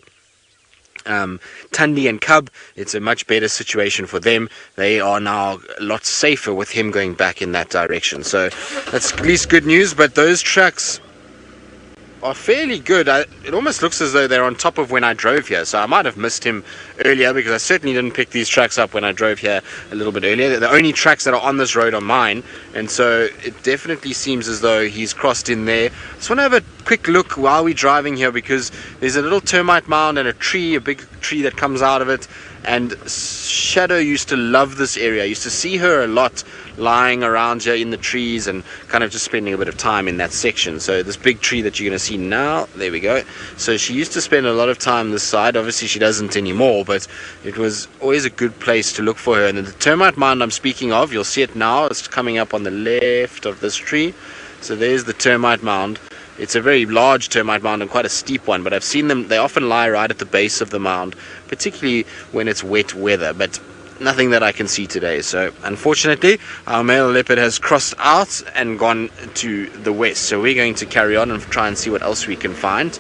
S1: Tundi and Cub, it's a much better situation for them. They are now a lot safer with him going back in that direction. So that's at least good news, but those tracks are fairly good. It almost looks as though they're on top of when I drove here, so I might have missed him earlier because I certainly didn't pick these tracks up when I drove here a little bit earlier. The only tracks that are on this road are mine, and so it definitely seems as though he's crossed in there. Just want to have a quick look while we're driving here because there's a little termite mound and a tree, a big tree that comes out of it, and Shadow used to love this area. I used to see her a lot lying around here in the trees and kind of just spending a bit of time in that section. So this big tree that you're going to see now, there we go. So she used to spend a lot of time this side. Obviously she doesn't anymore, but it was always a good place to look for her. And the termite mound I'm speaking of, you'll see it now. It's coming up on the left of this tree. So there's the termite mound. It's a very large termite mound and quite a steep one, but I've seen them, they often lie right at the base of the mound, particularly when it's wet weather, but nothing that I can see today. So unfortunately our male leopard has crossed out and gone to the west, so we're going to carry on and try and see what else we can find.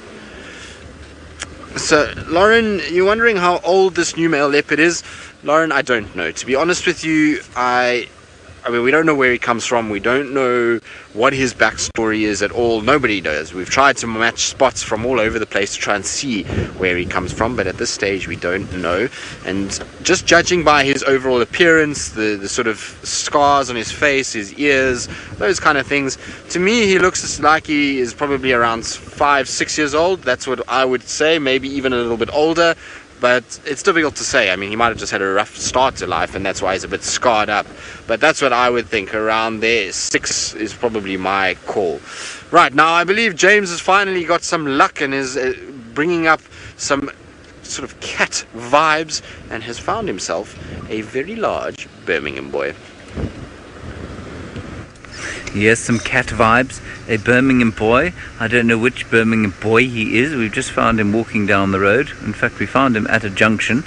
S1: So Lauren, you're wondering how old this new male leopard is. Lauren, I don't know, to be honest with you. I mean, we don't know where he comes from. We don't know what his backstory is at all. Nobody knows. We've tried to match spots from all over the place to try and see where he comes from, but at this stage we don't know. And just judging by his overall appearance, the sort of scars on his face, his ears, those kind of things, to me he looks like he is probably around 5-6 years old. That's what I would say, maybe even a little bit older. But it's difficult to say. I mean, he might have just had a rough start to life and that's why he's a bit scarred up. But that's what I would think. Around there, 6 is probably my call. Right, now I believe James has finally got some luck and is bringing up some sort of cat vibes and has found himself a very large Birmingham boy.
S5: Yes, some cat vibes. A Birmingham boy. I don't know which Birmingham boy he is. We've just found him walking down the road. In fact, we found him at a junction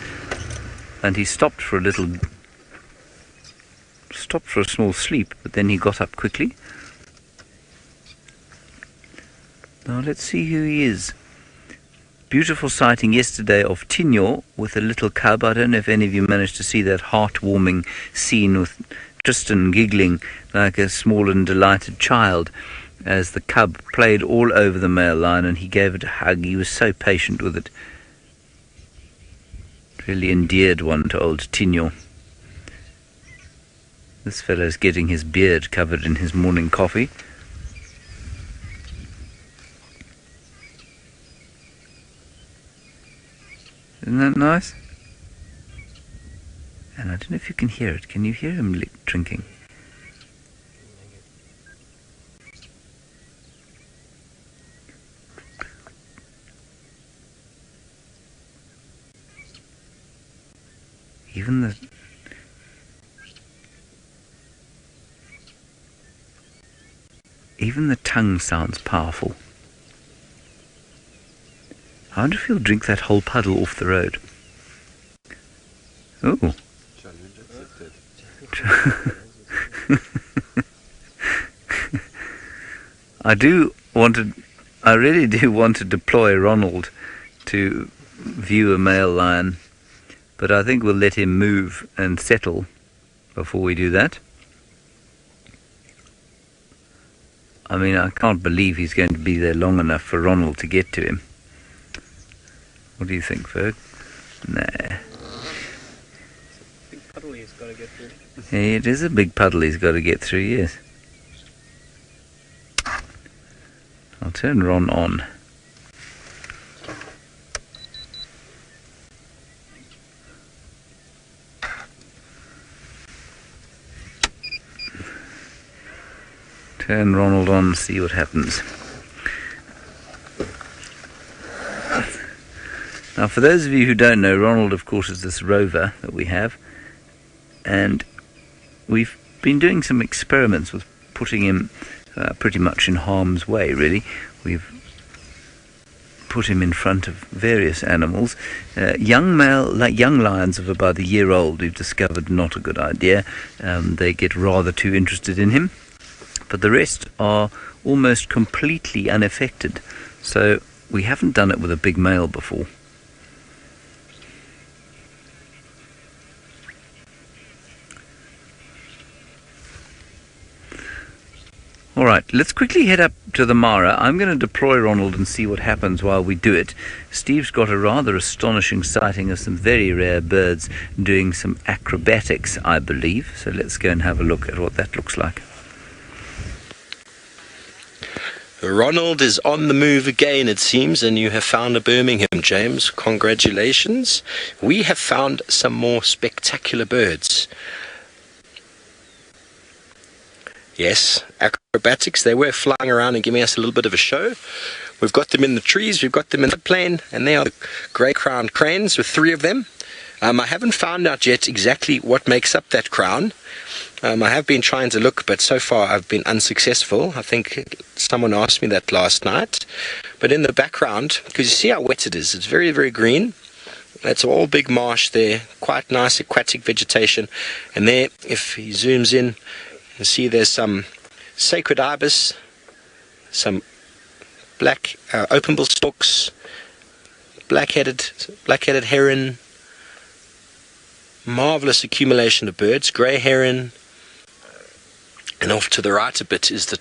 S5: and he stopped for a small sleep, but then he got up quickly. Now let's see who he is. Beautiful sighting yesterday of Tinyo with a little cub. I don't know if any of you managed to see that heartwarming scene with Tristan giggling like a small and delighted child as the cub played all over the male lion and he gave it a hug. He was so patient with it. Really endeared one to old Tinyo. This fellow's getting his beard covered in his morning coffee. Isn't that nice? And I don't know if you can hear it. Can you hear him drinking? Even the tongue sounds powerful. I wonder if he'll drink that whole puddle off the road. Oh. I really do want to deploy Ronald to view a male lion, but I think we'll let him move and settle before we do that. I mean, I can't believe he's going to be there long enough for Ronald to get to him. What do you think, Ferg? Nah.
S6: Big puddle he's got to get through.
S5: Hey, it is a big puddle he's got to get through, yes. I'll turn Ron on. Turn Ronald on, see what happens. Now, for those of you who don't know, Ronald, of course, is this rover that we have, and we've been doing some experiments with putting him pretty much in harm's way, really. We've put him in front of various animals. Young lions of about a year old, we've discovered not a good idea. They get rather too interested in him. But the rest are almost completely unaffected. So we haven't done it with a big male before. All right, let's quickly head up to the Mara. I'm going to deploy Ronald and see what happens while we do it. Steve's got a rather astonishing sighting of some very rare birds doing some acrobatics, I believe. So let's go and have a look at what that looks like.
S4: Ronald is on the move again, it seems, and you have found a Birmingham, James. Congratulations. We have found some more spectacular birds. Yes, acrobatics. They were flying around and giving us a little bit of a show. We've got them in the trees, we've got them in the plain, and they are the grey-crowned cranes with 3 of them. I haven't found out yet exactly what makes up that crown. I have been trying to look, but so far I've been unsuccessful. I think someone asked me that last night. But in the background, because you see how wet it is, it's very, very green. It's all big marsh there, quite nice aquatic vegetation. And there, if he zooms in, you see there's some sacred ibis, some black open-bill storks, black-headed heron, marvelous accumulation of birds, grey heron, and off to the right a bit is the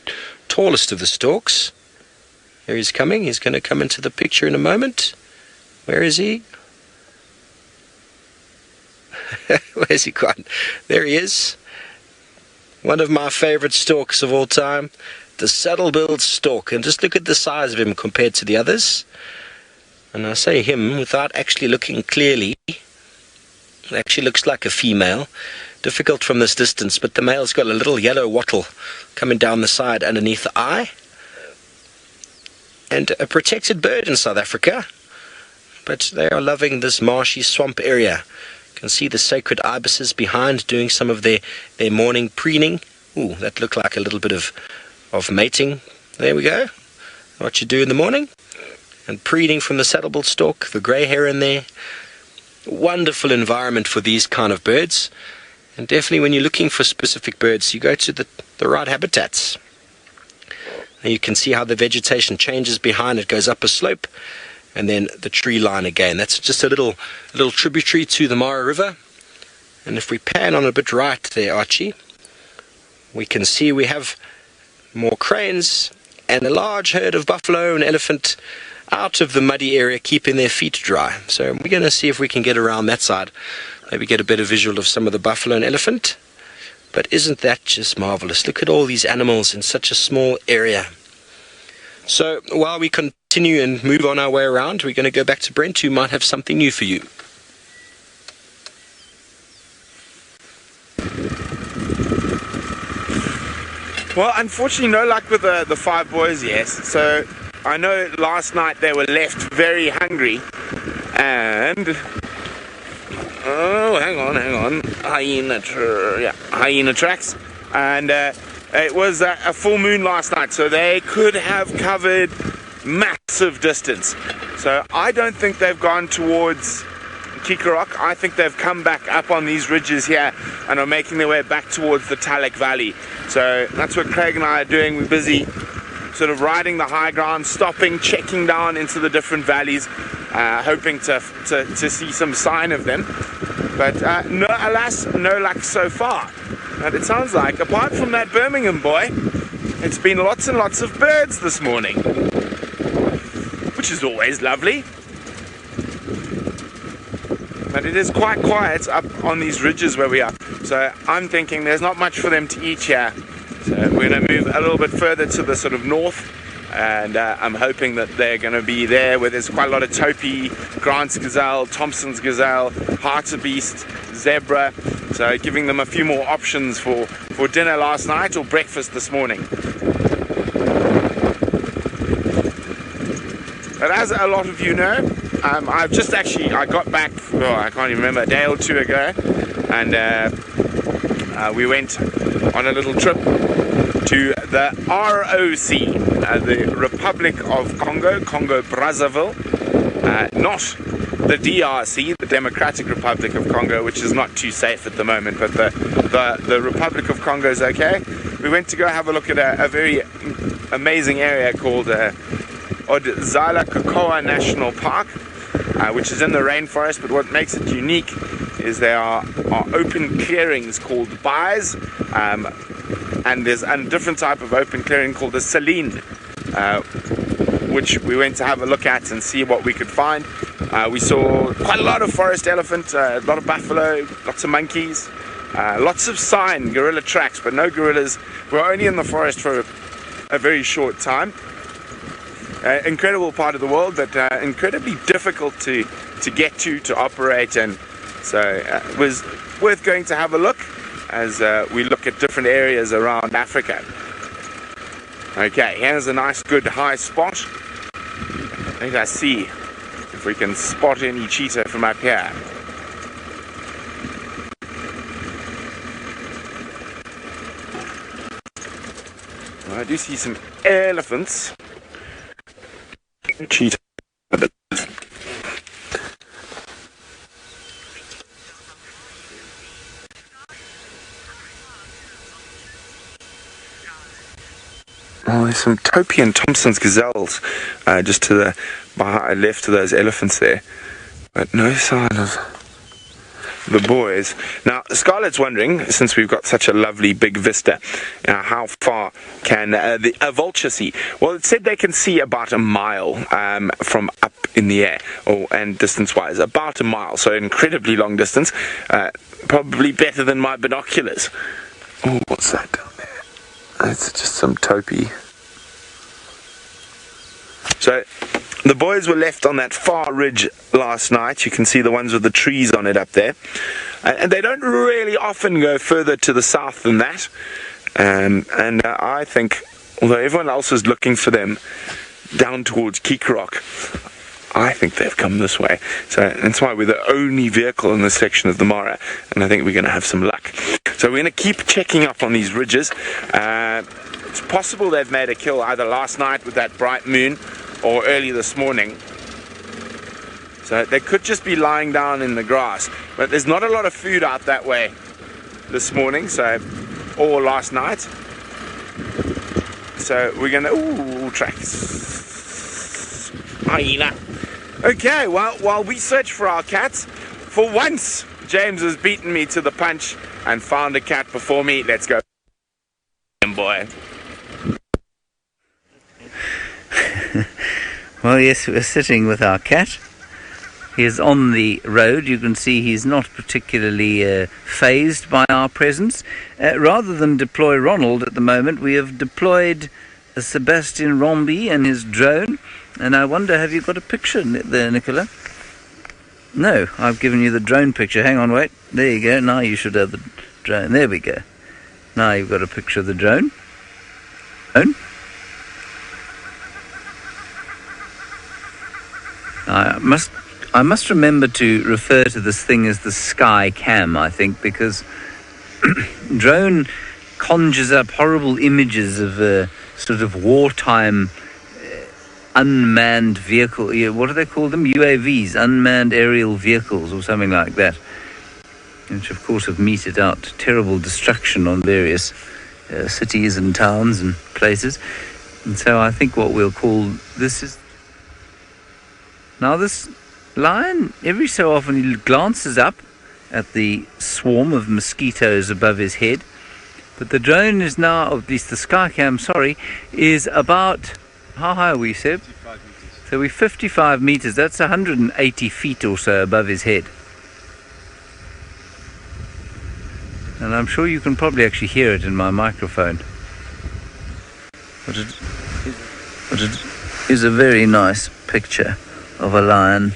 S4: tallest of the storks. Here he's coming. He's going to come into the picture in a moment. Where is he? Where's he gone? There he is. One of my favourite storks of all time, the saddle-billed stork. And just look at the size of him compared to the others. And I say him without actually looking clearly. It actually looks like a female. Difficult from this distance, but the male's got a little yellow wattle coming down the side underneath the eye. And a protected bird in South Africa. But they are loving this marshy swamp area. You can see the sacred ibises behind doing some of their morning preening. Ooh, that looked like a little bit of mating. There we go. What you do in the morning. And preening from the saddle-billed stork, the grey heron there. Wonderful environment for these kind of birds. And definitely when you're looking for specific birds, you go to the right habitats. And you can see how the vegetation changes behind. It goes up a slope. And then the tree line again. That's just a little tributary to the Mara River. And if we pan on a bit right there, Archie, we can see we have more cranes and a large herd of buffalo and elephant out of the muddy area, keeping their feet dry. So we're going to see if we can get around that side. Maybe get a better visual of some of the buffalo and elephant. But isn't that just marvelous? Look at all these animals in such a small area. So while we continue and move on our way around, we're going to go back to Brent, who might have something new for you.
S3: Well, unfortunately, no luck with the 5 boys, yes. So I know last night they were left very hungry, and oh, hang on, hyena tracks, and it was a full moon last night, so they could have covered massive distance. So I don't think they've gone towards Kruger. I think they've come back up on these ridges here and are making their way back towards the Talek Valley. So that's what Craig and I are doing. We're busy sort of riding the high ground, stopping, checking down into the different valleys, hoping to see some sign of them. But no, alas, no luck so far. And it sounds like, apart from that Birmingham boy, it's been lots and lots of birds this morning, which is always lovely. But it is quite quiet up on these ridges where we are. So I'm thinking there's not much for them to eat here. So we're going to move a little bit further to the sort of north. And I'm hoping that they're going to be there where there's quite a lot of topi, Grant's gazelle, Thompson's gazelle, hartebeest, zebra. So giving them a few more options for dinner last night or breakfast this morning. But as a lot of you know, I've just I got back, I can't even remember, a day or two ago, and we went on a little trip to the ROC, the Republic of Congo Brazzaville, not the DRC, the Democratic Republic of Congo, which is not too safe at the moment, but the Republic of Congo is okay. We went to go have a look at a very amazing area called Odzala Kokoa National Park, which is in the rainforest, but what makes it unique is there are open clearings called byres, and there's a different type of open clearing called a saline, which we went to have a look at and see what we could find. We saw quite a lot of forest elephant, a lot of buffalo, lots of monkeys, lots of sign, gorilla tracks, but no gorillas. We were only in the forest for a very short time. Incredible part of the world, but incredibly difficult to get to operate, and so it was worth going to have a look as we look at different areas around Africa. Okay, here's a nice good high spot. Let us see if we can spot any cheetah from up here. Well, I do see some elephants. Cheetah. Well, there's some Topi and Thompson's gazelles just to the left of those elephants there, but no sign of the boys. Now, Scarlett's wondering, since we've got such a lovely big vista, how far can a vulture see? Well, it said they can see about a mile from up in the air, and distance-wise, about a mile, so incredibly long distance, probably better than my binoculars. Oh, what's that down there? It's just some Topi. So, the boys were left on that far ridge last night. You can see the ones with the trees on it up there. And they don't really often go further to the south than that. I think, although everyone else is looking for them down towards Kruger, I think they've come this way. So that's why we're the only vehicle in this section of the Mara. And I think we're going to have some luck. So we're going to keep checking up on these ridges. It's possible they've made a kill either last night with that bright moon or early this morning. So they could just be lying down in the grass. But there's not a lot of food out that way this morning, or last night. So we're gonna, tracks. Hyena. Okay, well, while we search for our cats, for once, James has beaten me to the punch and found a cat before me. Let's go, boy.
S5: Well, yes, we're sitting with our cat. He is on the road. You can see he's not particularly fazed by our presence. Rather than deploy Ronald at the moment, we have deployed Sebastian Rombi and his drone. And I wonder, have you got a picture there, Nicola? No, I've given you the drone picture. Hang on, wait. There you go. Now you should have the drone. There we go. Now you've got a picture of the drone. I must remember to refer to this thing as the sky cam, I think, because drone conjures up horrible images of sort of wartime unmanned vehicle. What do they call them? UAVs, unmanned aerial vehicles, or something like that. Which, of course, have meted out terrible destruction on various cities and towns and places. And so I think what we'll call this is... Now this lion, every so often he glances up at the swarm of mosquitoes above his head. But the drone is now, or at least the Skycam, is about, how high are we, Seb? 55 meters. So we're 55 meters, that's 180 feet or so above his head. And I'm sure you can probably actually hear it in my microphone. But it is a very nice picture of a lion.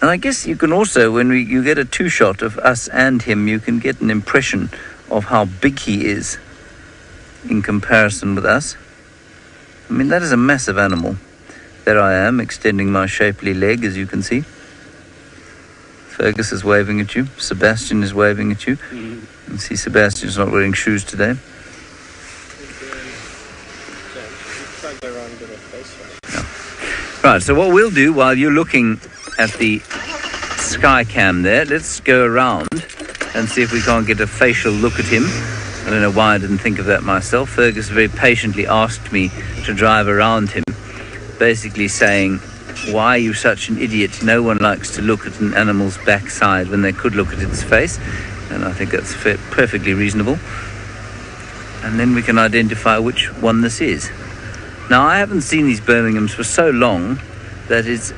S5: And I guess you can also, when you get a two-shot of us and him, you can get an impression of how big he is in comparison with us. I mean, that is a massive animal. There I am, extending my shapely leg, as you can see. Fergus is waving at you. Sebastian is waving at you. You can see Sebastian's not wearing shoes today. Right, so what we'll do while you're looking at the sky cam there, let's go around and see if we can't get a facial look at him. I don't know why I didn't think of that myself. Fergus very patiently asked me to drive around him, basically saying why are you such an idiot? No one likes to look at an animal's backside when they could look at its face. And I think that's perfectly reasonable. And then we can identify which one this is. Now, I haven't seen these Birminghams for so long that it's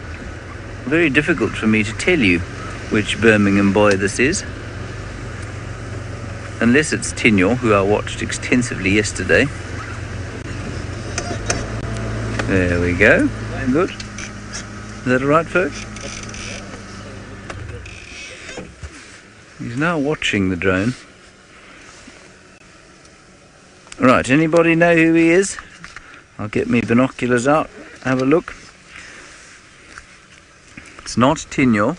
S5: very difficult for me to tell you which Birmingham boy this is. Unless it's Tinyor, who I watched extensively yesterday. There we go. Good. Is that all right, folks? He's now watching the drone. Right, anybody know who he is? I'll get me binoculars out, have a look. It's not Tinyor.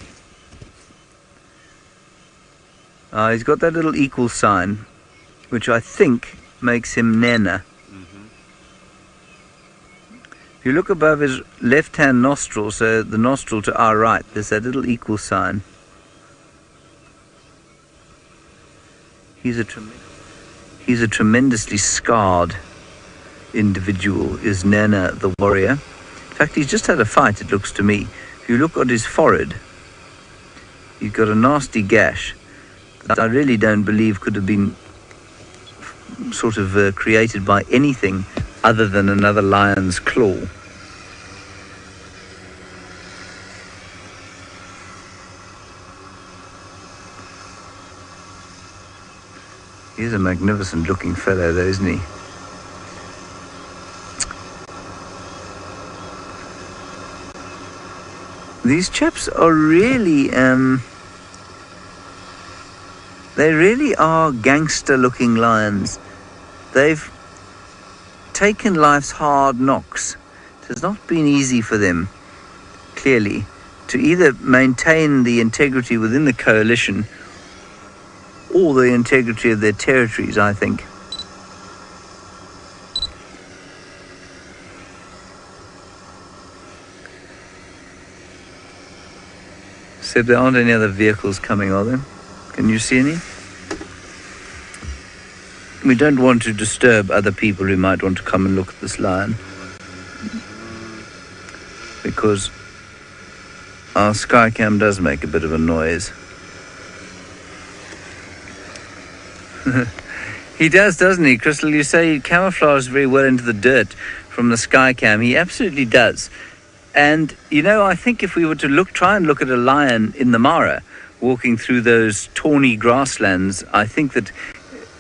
S5: He's got that little equal sign, which I think makes him Nana. If you look above his left-hand nostril, so the nostril to our right, there's that little equal sign. He's a tremendously scarred individual, is Nana the warrior. In fact, he's just had a fight, it looks to me. If you look at his forehead, he's got a nasty gash that I really don't believe could have been sort of created by anything other than another lion's claw. He's a magnificent looking fellow though, isn't he? These chaps are really, they really are gangster looking lions. They've taken life's hard knocks. It has not been easy for them, clearly, to either maintain the integrity within the coalition or the integrity of their territories, I think. Seb, there aren't any other vehicles coming, are there? Can you see any? We don't want to disturb other people who might want to come and look at this lion, because our Skycam does make a bit of a noise. He does, doesn't he, Crystal? You say he camouflages very well into the dirt from the Skycam. He absolutely does. And, you know, I think if we were to try and look at a lion in the Mara, walking through those tawny grasslands, I think that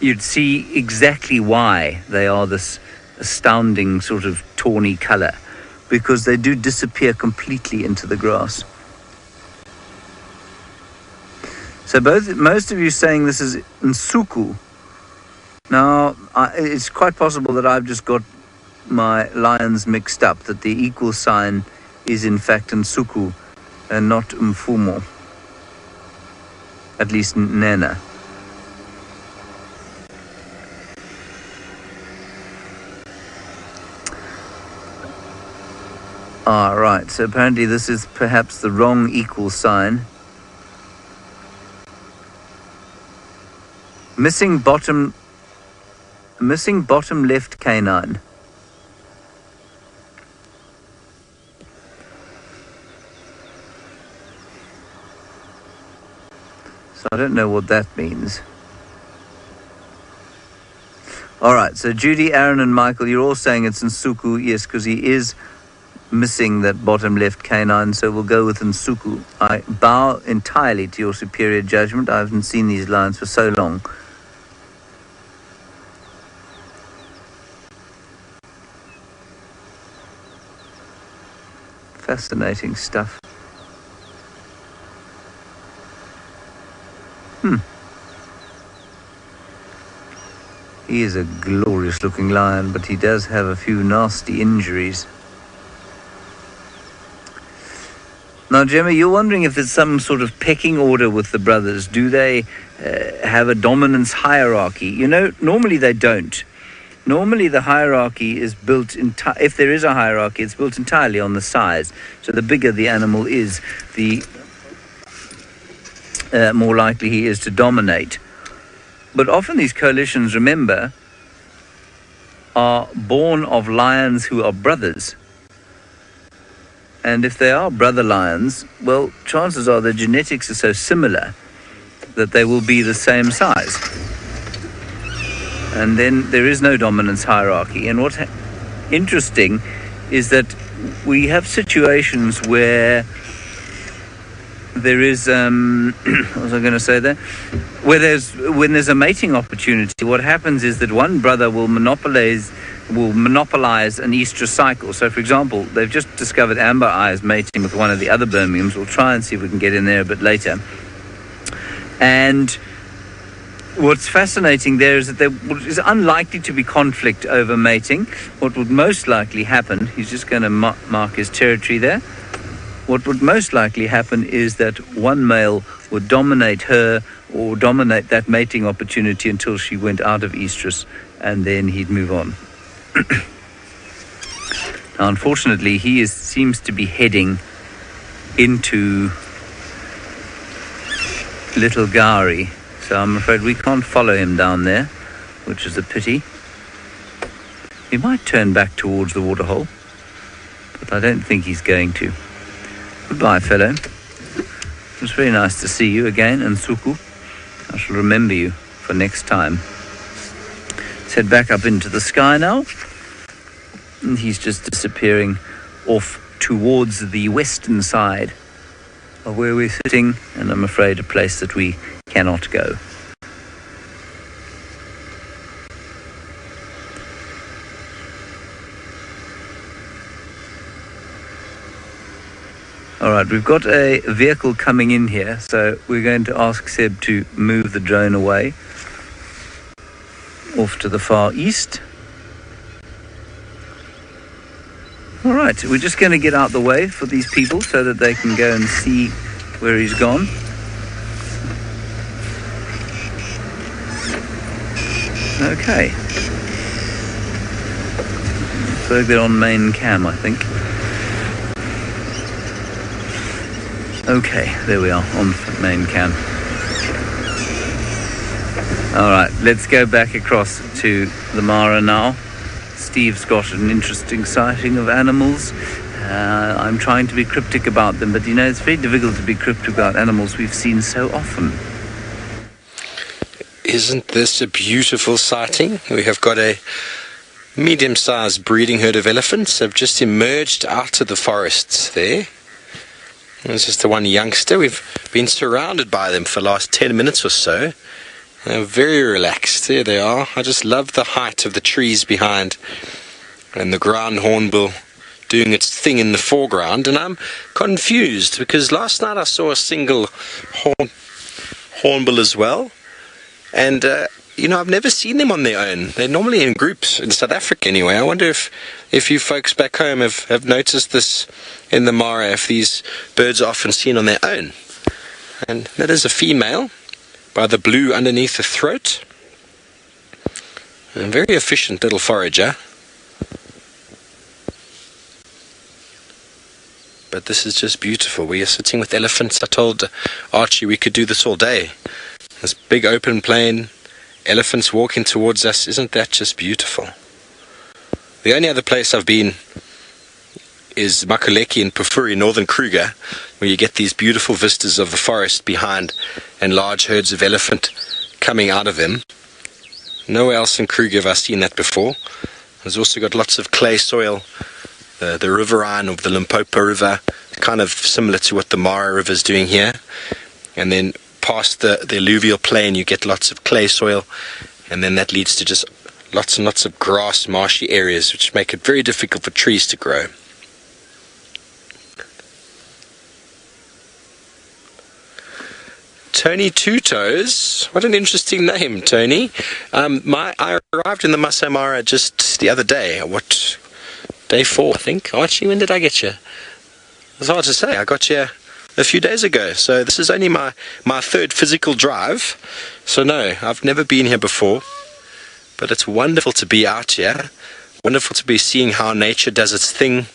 S5: you'd see exactly why they are this astounding sort of tawny colour, because they do disappear completely into the grass. So most of you saying this is Nsuku. Now, it's quite possible that I've just got my lions mixed up, that the equal sign is in fact Nsuku and not Mfumo. At least Nana. Right, so apparently this is perhaps the wrong equal sign. Missing bottom left canine. So I don't know what that means. Alright, so Judy, Aaron and Michael, you're all saying it's Nsuku, yes, because he is missing that bottom left canine, so we'll go with Nsuku. I bow entirely to your superior judgment. I haven't seen these lions for so long. Fascinating stuff. He is a glorious looking lion, but he does have a few nasty injuries. Now, Gemma, you're wondering if there's some sort of pecking order with the brothers. Do they have a dominance hierarchy? You know, normally they don't. Normally the hierarchy is built, if there is a hierarchy, it's built entirely on the size. So the bigger the animal is, the more likely he is to dominate. But often these coalitions, remember, are born of lions who are brothers. And if they are brother lions, well, chances are their genetics are so similar that they will be the same size. And then there is no dominance hierarchy. And what's interesting is that we have situations where there is, what was I going to say there? When there's a mating opportunity, what happens is that one brother will monopolize an estrus cycle. So, for example, they've just discovered Amber Eyes mating with one of the other Birminghams. We'll try and see if we can get in there a bit later. And what's fascinating there is that there is unlikely to be conflict over mating. What would most likely happen, he's just going to mark his territory there. What would most likely happen is that one male would dominate her or dominate that mating opportunity until she went out of estrus, and then he'd move on. Now, unfortunately, he seems to be heading into Little Gari, so I'm afraid we can't follow him down there, which is a pity. He might turn back towards the waterhole, but I don't think he's going to. Goodbye, fellow. It was very nice to see you again, Nsuku. I shall remember you for next time. Let's head back up into the sky now. And he's just disappearing off towards the western side of where we're sitting, and I'm afraid a place that we cannot go. All right, we've got a vehicle coming in here, so we're going to ask Seb to move the drone away off to the far east. All right, we're just going to get out the way for these people so that they can go and see where he's gone. Okay. So they're on main cam, I think. Okay, there we are, on main cam. All right, let's go back across to the Mara now. Steve's got an interesting sighting of animals. I'm trying to be cryptic about them, but you know, it's very difficult to be cryptic about animals we've seen so often.
S4: Isn't this a beautiful sighting? We have got a medium-sized breeding herd of elephants. They've just emerged out of the forests there. There's just the one youngster. We've been surrounded by them for the last 10 minutes or so. They're very relaxed. There they are. I just love the height of the trees behind and the ground hornbill doing its thing in the foreground. And I'm confused because last night I saw a single hornbill as well. And, you know, I've never seen them on their own. They're normally in groups, in South Africa anyway. I wonder if you folks back home have noticed this in the Mara, if these birds are often seen on their own. And that is a female by the blue underneath the throat. A very efficient little forager. But this is just beautiful. We are sitting with elephants. I told Archie we could do this all day. This big open plain, elephants walking towards us. Isn't that just beautiful? The only other place I've been is Makuleki in Pafuri, northern Kruger, where you get these beautiful vistas of the forest behind and large herds of elephant coming out of them. Nowhere else in Kruger have I seen that before. There's also got lots of clay soil, the riverine of the Limpopo River, kind of similar to what the Mara River is doing here. And then past the alluvial plain you get lots of clay soil, and then that leads to just lots and lots of grass, marshy areas, which make it very difficult for trees to grow. Tony Two Toes, what an interesting name, Tony. I arrived in the Masai Mara just the other day. Day 4, I think. Archie, when did I get you? It's hard to say. I got you a few days ago. So this is only my third physical drive. So no, I've never been here before. But it's wonderful to be out here. Wonderful to be seeing how nature does its thing.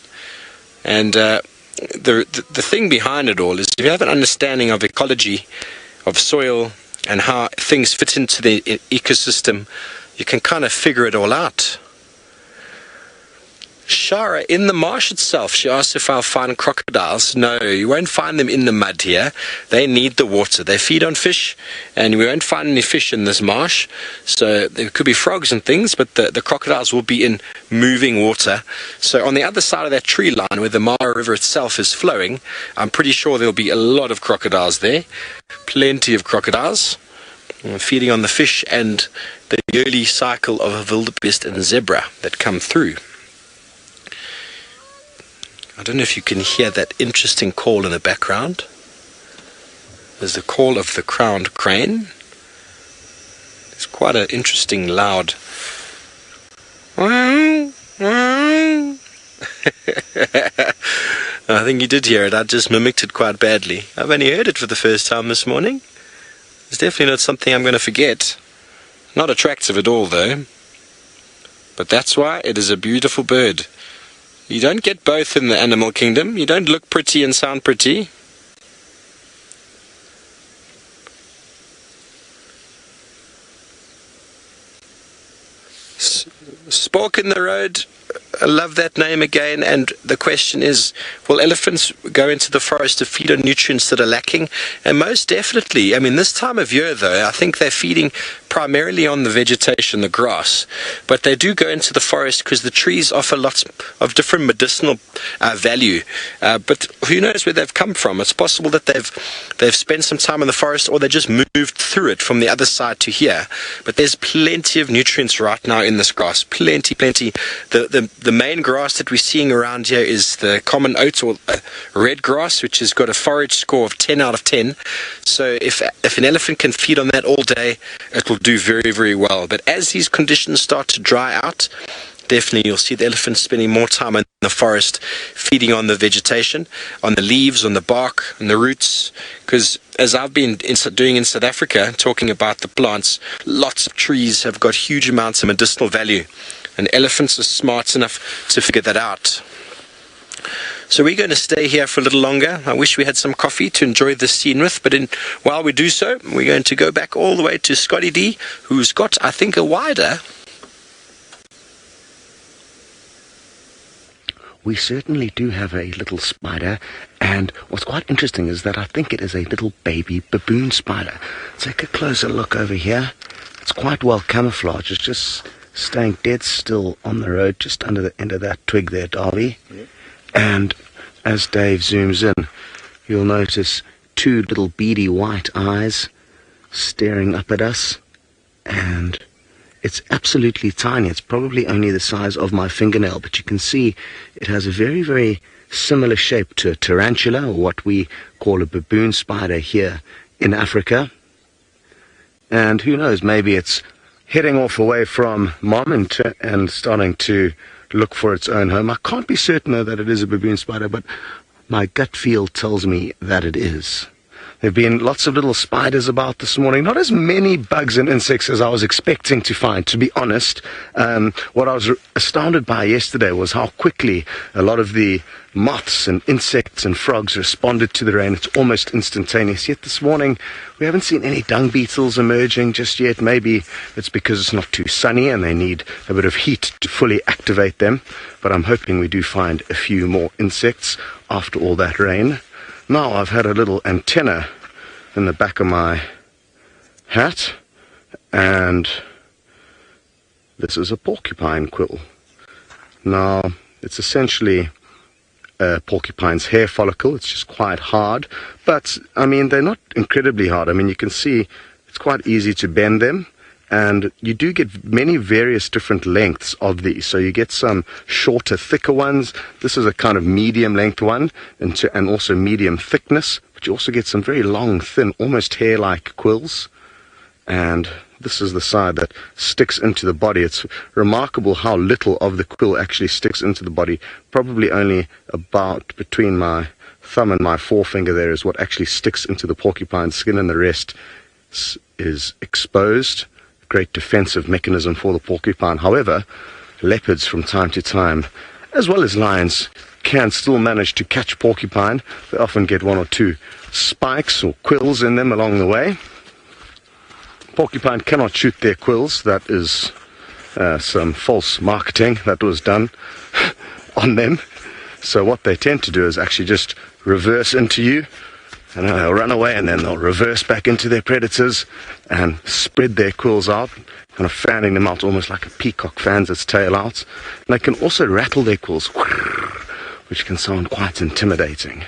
S4: And the thing behind it all is if you have an understanding of ecology, of soil, and how things fit into the ecosystem, you can kind of figure it all out. Shara, in the marsh itself, she asked if I'll find crocodiles. No, you won't find them in the mud here. They need the water. They feed on fish, and we won't find any fish in this marsh. So there could be frogs and things, but the crocodiles will be in moving water. So on the other side of that tree line, where the Mara River itself is flowing, I'm pretty sure there'll be a lot of crocodiles there. Plenty of crocodiles feeding on the fish and the yearly cycle of wildebeest and zebra that come through. I don't know if you can hear that interesting call in the background. There's the call of the crowned crane. It's quite an interesting loud. I think you did hear it. I just mimicked it quite badly. I've only heard it for the first time this morning. It's definitely not something I'm going to forget. Not attractive at all, though. But that's why it is a beautiful bird. You don't get both in the animal kingdom. You don't look pretty and sound pretty. Spork in the road. I love that name again. And the question is, will elephants go into the forest to feed on nutrients that are lacking? And most definitely. I mean, this time of year, though, I think they're feeding primarily on the vegetation, the grass. But they do go into the forest because the trees offer lots of different medicinal value. But who knows where they've come from? It's possible that they've spent some time in the forest, or they just moved through it from the other side to here. But there's plenty of nutrients right now in this grass. Plenty. The main grass that we're seeing around here is the common oat, or red grass, which has got a forage score of 10 out of 10. So if an elephant can feed on that all day, it will do very, very well. But as these conditions start to dry out, definitely you'll see the elephants spending more time in the forest, feeding on the vegetation, on the leaves, on the bark, on the roots. Because as I've been doing in South Africa, talking about the plants, lots of trees have got huge amounts of medicinal value. And elephants are smart enough to figure that out. So we're going to stay here for a little longer. I wish we had some coffee to enjoy this scene with, but while we do so, we're going to go back all the way to Scotty D, who's got, I think, a wider.
S2: We certainly do have a little spider, and what's quite interesting is that I think it is a little baby baboon spider. Take a closer look over here. It's quite well camouflaged. It's just staying dead still on the road, just under the end of that twig there, Darby. Yep. And as Dave zooms in, you'll notice two little beady white eyes staring up at us, and it's absolutely tiny. It's probably only the size of my fingernail, but you can see it has a very, very similar shape to a tarantula, or what we call a baboon spider here in Africa. And who knows, maybe it's heading off away from mom and starting to look for its own home. I can't be certain, though, that it is a baboon spider, but my gut feel tells me that it is. There have been lots of little spiders about this morning. Not as many bugs and insects as I was expecting to find, to be honest. What I was astounded by yesterday was how quickly a lot of the moths and insects and frogs responded to the rain. It's almost instantaneous. Yet this morning, we haven't seen any dung beetles emerging just yet. Maybe it's because it's not too sunny and they need a bit of heat to fully activate them. But I'm hoping we do find a few more insects after all that rain. Now I've had a little antenna in the back of my hat, and this is a porcupine quill. Now, it's essentially a porcupine's hair follicle. It's just quite hard, but, I mean, they're not incredibly hard. I mean, you can see it's quite easy to bend them, and you do get many various different lengths of these. So you get some shorter, thicker ones. This is a kind of medium length one, and also medium thickness. But you also get some very long, thin, almost hair-like quills. And this is the side that sticks into the body. It's remarkable how little of the quill actually sticks into the body. Probably only about between my thumb and my forefinger there is what actually sticks into the porcupine's skin, and the rest is exposed. Great defensive mechanism for the porcupine. However, leopards from time to time, as well as lions, can still manage to catch porcupine. They often get one or two spikes or quills in them along the way. Porcupine cannot shoot their quills. That is some false marketing that was done. on them. So what they tend to do is actually just reverse into you, and then they'll run away, and then they'll reverse back into their predators and spread their quills out, kind of fanning them out almost like a peacock fans its tail out. And they can also rattle their quills, which can sound quite intimidating.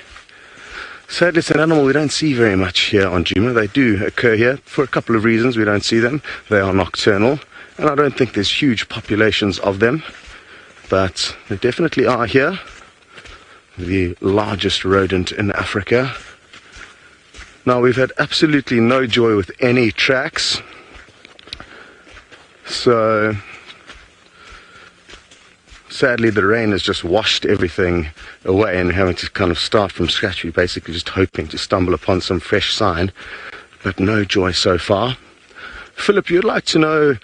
S2: Sadly, it's an animal we don't see very much here on Djuma. They do occur here for a couple of reasons. We don't see them. They are nocturnal, and I don't think there's huge populations of them, but they definitely are here. The largest rodent in Africa. Now, we've had absolutely no joy with any tracks, so sadly the rain has just washed everything away, and having to kind of start from scratch. We're basically just hoping to stumble upon some fresh sign, but no joy so far. Philip, you'd like to know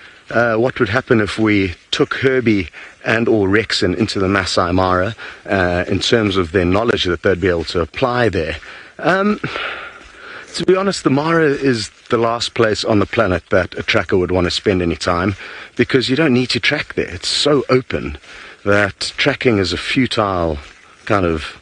S2: what would happen if we took Herbie and or Rexon into the Masai Mara in terms of their knowledge that they'd be able to apply there. To be honest, the Mara is the last place on the planet that a tracker would want to spend any time, because you don't need to track there. It's so open that tracking is a futile kind of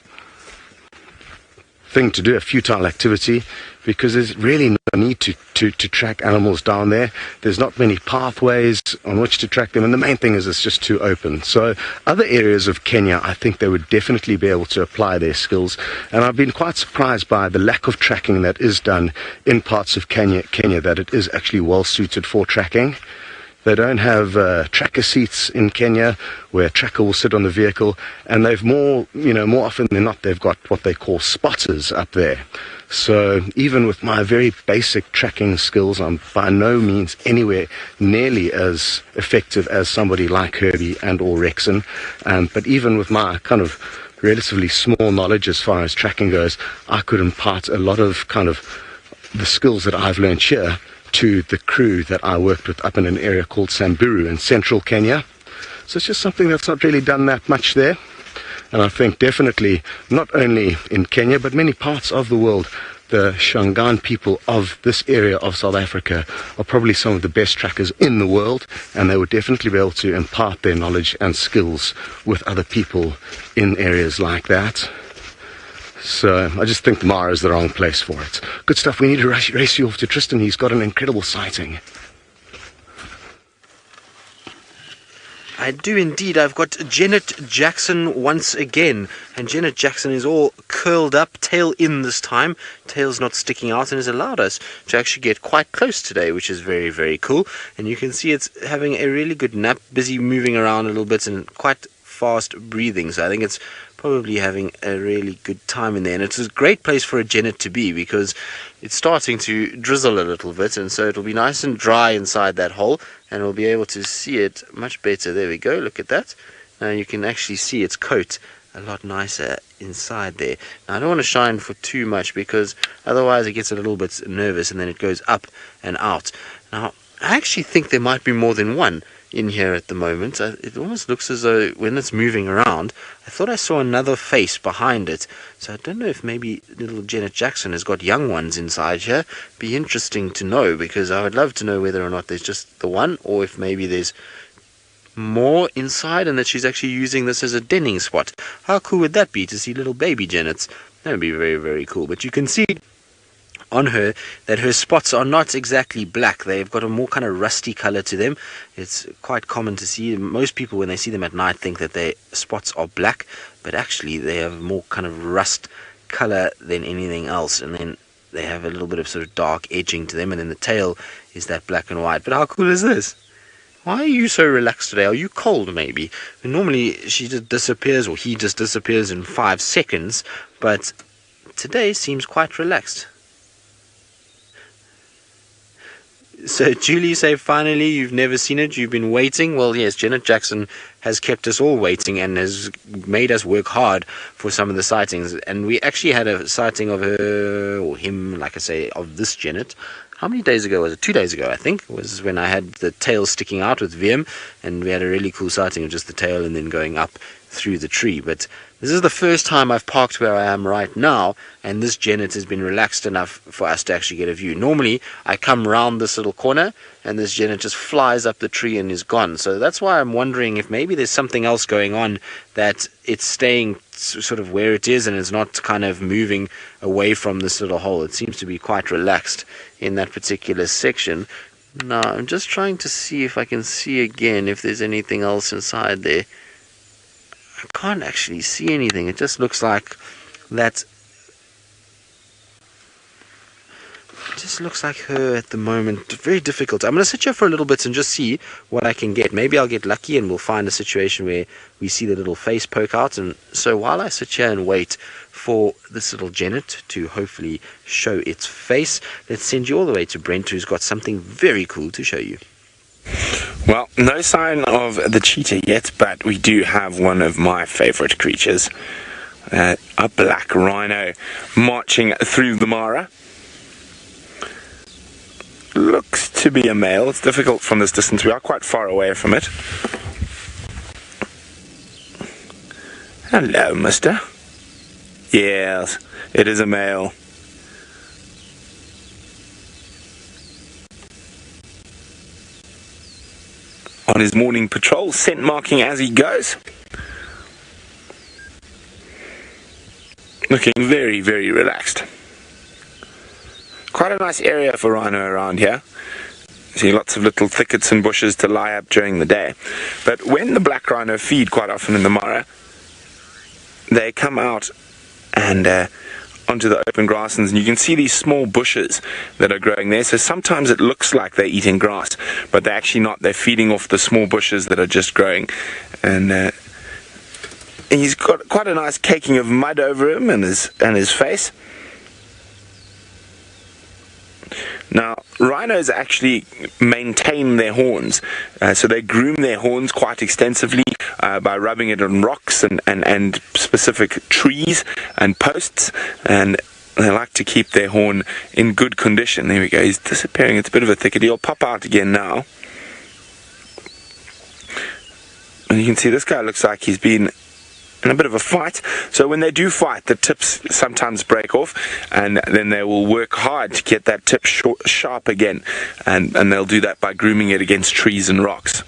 S2: thing to do, a futile activity, because there's really no need to track animals down there. There's not many pathways on which to track them, and the main thing is it's just too open. So other areas of Kenya, I think they would definitely be able to apply their skills, and I've been quite surprised by the lack of tracking that is done in parts of Kenya, that it is actually well suited for tracking. They don't have tracker seats in Kenya where a tracker will sit on the vehicle, and they've more often than not, they've got what they call spotters up there. So even with my very basic tracking skills, I'm by no means anywhere nearly as effective as somebody like Herbie and or Rexon. But even with my kind of relatively small knowledge as far as tracking goes, I could impart a lot of kind of the skills that I've learned here to the crew that I worked with up in an area called Samburu in central Kenya. So it's just something that's not really done that much there. And I think definitely not only in Kenya but many parts of the world, the Shangaan people of this area of South Africa are probably some of the best trackers in the world, and they would definitely be able to impart their knowledge and skills with other people in areas like that. So I just think the Mara is the wrong place for it. Good stuff. We need to race you off to Tristan. He's got an incredible sighting.
S1: I do indeed. I've got Genet Jackson once again, and Genet Jackson is all curled up, tail in this time. Tail's not sticking out, and has allowed us to actually get quite close today, which is very, very cool. And you can see it's having a really good nap, busy moving around a little bit and quite fast breathing. So I think it's probably having a really good time in there, and it's a great place for a Genet to be because it's starting to drizzle a little bit, and so it'll be nice and dry inside that hole, and we'll be able to see it much better. There we go, look at that. Now you can actually see its coat a lot nicer inside there. Now I don't want to shine for too much because otherwise it gets a little bit nervous and then it goes up and out. Now I actually think there might be more than one in here at the moment. It almost looks as though when it's moving around, I thought I saw another face behind it. So I don't know if maybe little Genet Jackson has got young ones inside here. Be interesting to know, because I would love to know whether or not there's just the one, or if maybe there's more inside and that she's actually using this as a denning spot. How cool would that be to see little baby Genets? That would be very, very cool. But you can see on her that her spots are not exactly black. They've got a more kind of rusty color to them. It's quite common to see. Most people when they see them at night think that their spots are black, but actually they have more kind of rust color than anything else, and then they have a little bit of sort of dark edging to them, and then the tail is that black and white. But how cool is this? Why are you so relaxed today? Are you cold maybe? Normally she just disappears, or he just disappears in 5 seconds, but today seems quite relaxed. So Julie, say finally you've never seen it, you've been waiting. Well, yes, Genet Jackson has kept us all waiting and has made us work hard for some of the sightings. And we actually had a sighting of her, or him, like I say, of this Genet, how many days ago was it? 2 days ago, I think, was when I had the tail sticking out with VM, and we had a really cool sighting of just the tail and then going up through the tree. But this is the first time I've parked where I am right now, and this Genet has been relaxed enough for us to actually get a view. Normally, I come round this little corner, and this Genet just flies up the tree and is gone. So that's why I'm wondering if maybe there's something else going on, that it's staying sort of where it is and is not kind of moving away from this little hole. It seems to be quite relaxed in that particular section. Now, I'm just trying to see if I can see again if there's anything else inside there. I can't actually see anything. It just looks like that. It just looks like her at the moment. Very difficult. I'm going to sit here for a little bit and just see what I can get. Maybe I'll get lucky and we'll find a situation where we see the little face poke out. And so while I sit here and wait for this little Genet to hopefully show its face, let's send you all the way to Brent, who's got something very cool to show you.
S3: Well, no sign of the cheetah yet, but we do have one of my favorite creatures, a black rhino marching through the Mara. Looks to be a male. It's difficult from this distance. We are quite far away from it. Hello, mister. Yes, it is a male. On his morning patrol, scent marking as he goes. Looking very, very relaxed. Quite a nice area for rhino around here. See lots of little thickets and bushes to lie up during the day. But when the black rhino feed quite often in the Mara, they come out and onto the open grasslands, and you can see these small bushes that are growing there. So sometimes it looks like they're eating grass, but they're actually not. They're feeding off the small bushes that are just growing. And he's got quite a nice caking of mud over him and his face. Now, rhinos actually maintain their horns, so they groom their horns quite extensively by rubbing it on rocks and specific trees and posts, and they like to keep their horn in good condition. There we go, he's disappearing. It's a bit of a thicket. He'll pop out again now. And you can see this guy looks like he's been in a bit of a fight. So when they do fight, the tips sometimes break off, and then they will work hard to get that tip sharp again, and they'll do that by grooming it against trees and rocks.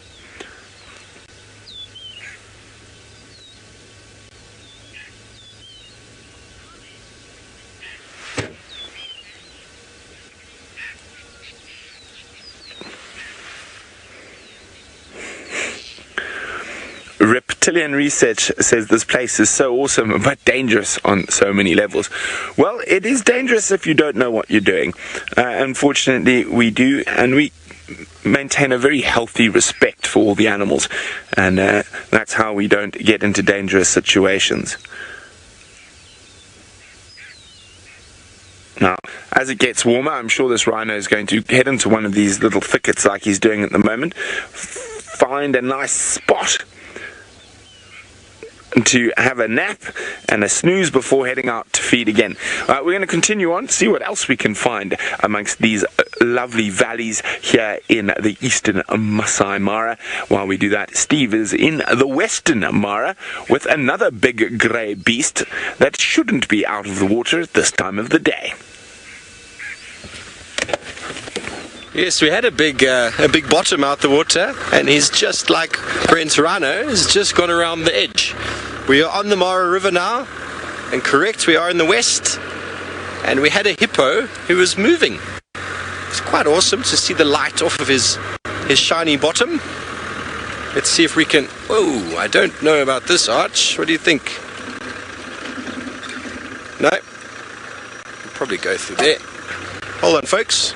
S3: Reptilian Research says this place is so awesome but dangerous on so many levels. Well, it is dangerous if you don't know what you're doing. Unfortunately, we do, and we maintain a very healthy respect for all the animals, and that's how we don't get into dangerous situations. Now, as it gets warmer, I'm sure this rhino is going to head into one of these little thickets like he's doing at the moment, find a nice spot to have a nap and a snooze before heading out to feed again. We're going to continue on, see what else we can find amongst these lovely valleys here in the eastern Masai Mara. While we do that, Steve is in the western Mara with another big grey beast that shouldn't be out of the water at this time of the day.
S4: Yes, we had a big bottom out the water, and he's just like Brent's rhino, he's just gone around the edge. We are on the Mara River now, and correct, we are in the west, and we had a hippo who was moving. It's quite awesome to see the light off of his shiny bottom. Let's see if we can... Oh, I don't know about this, Arch. What do you think? No? We'll probably go through there. Hold on, folks.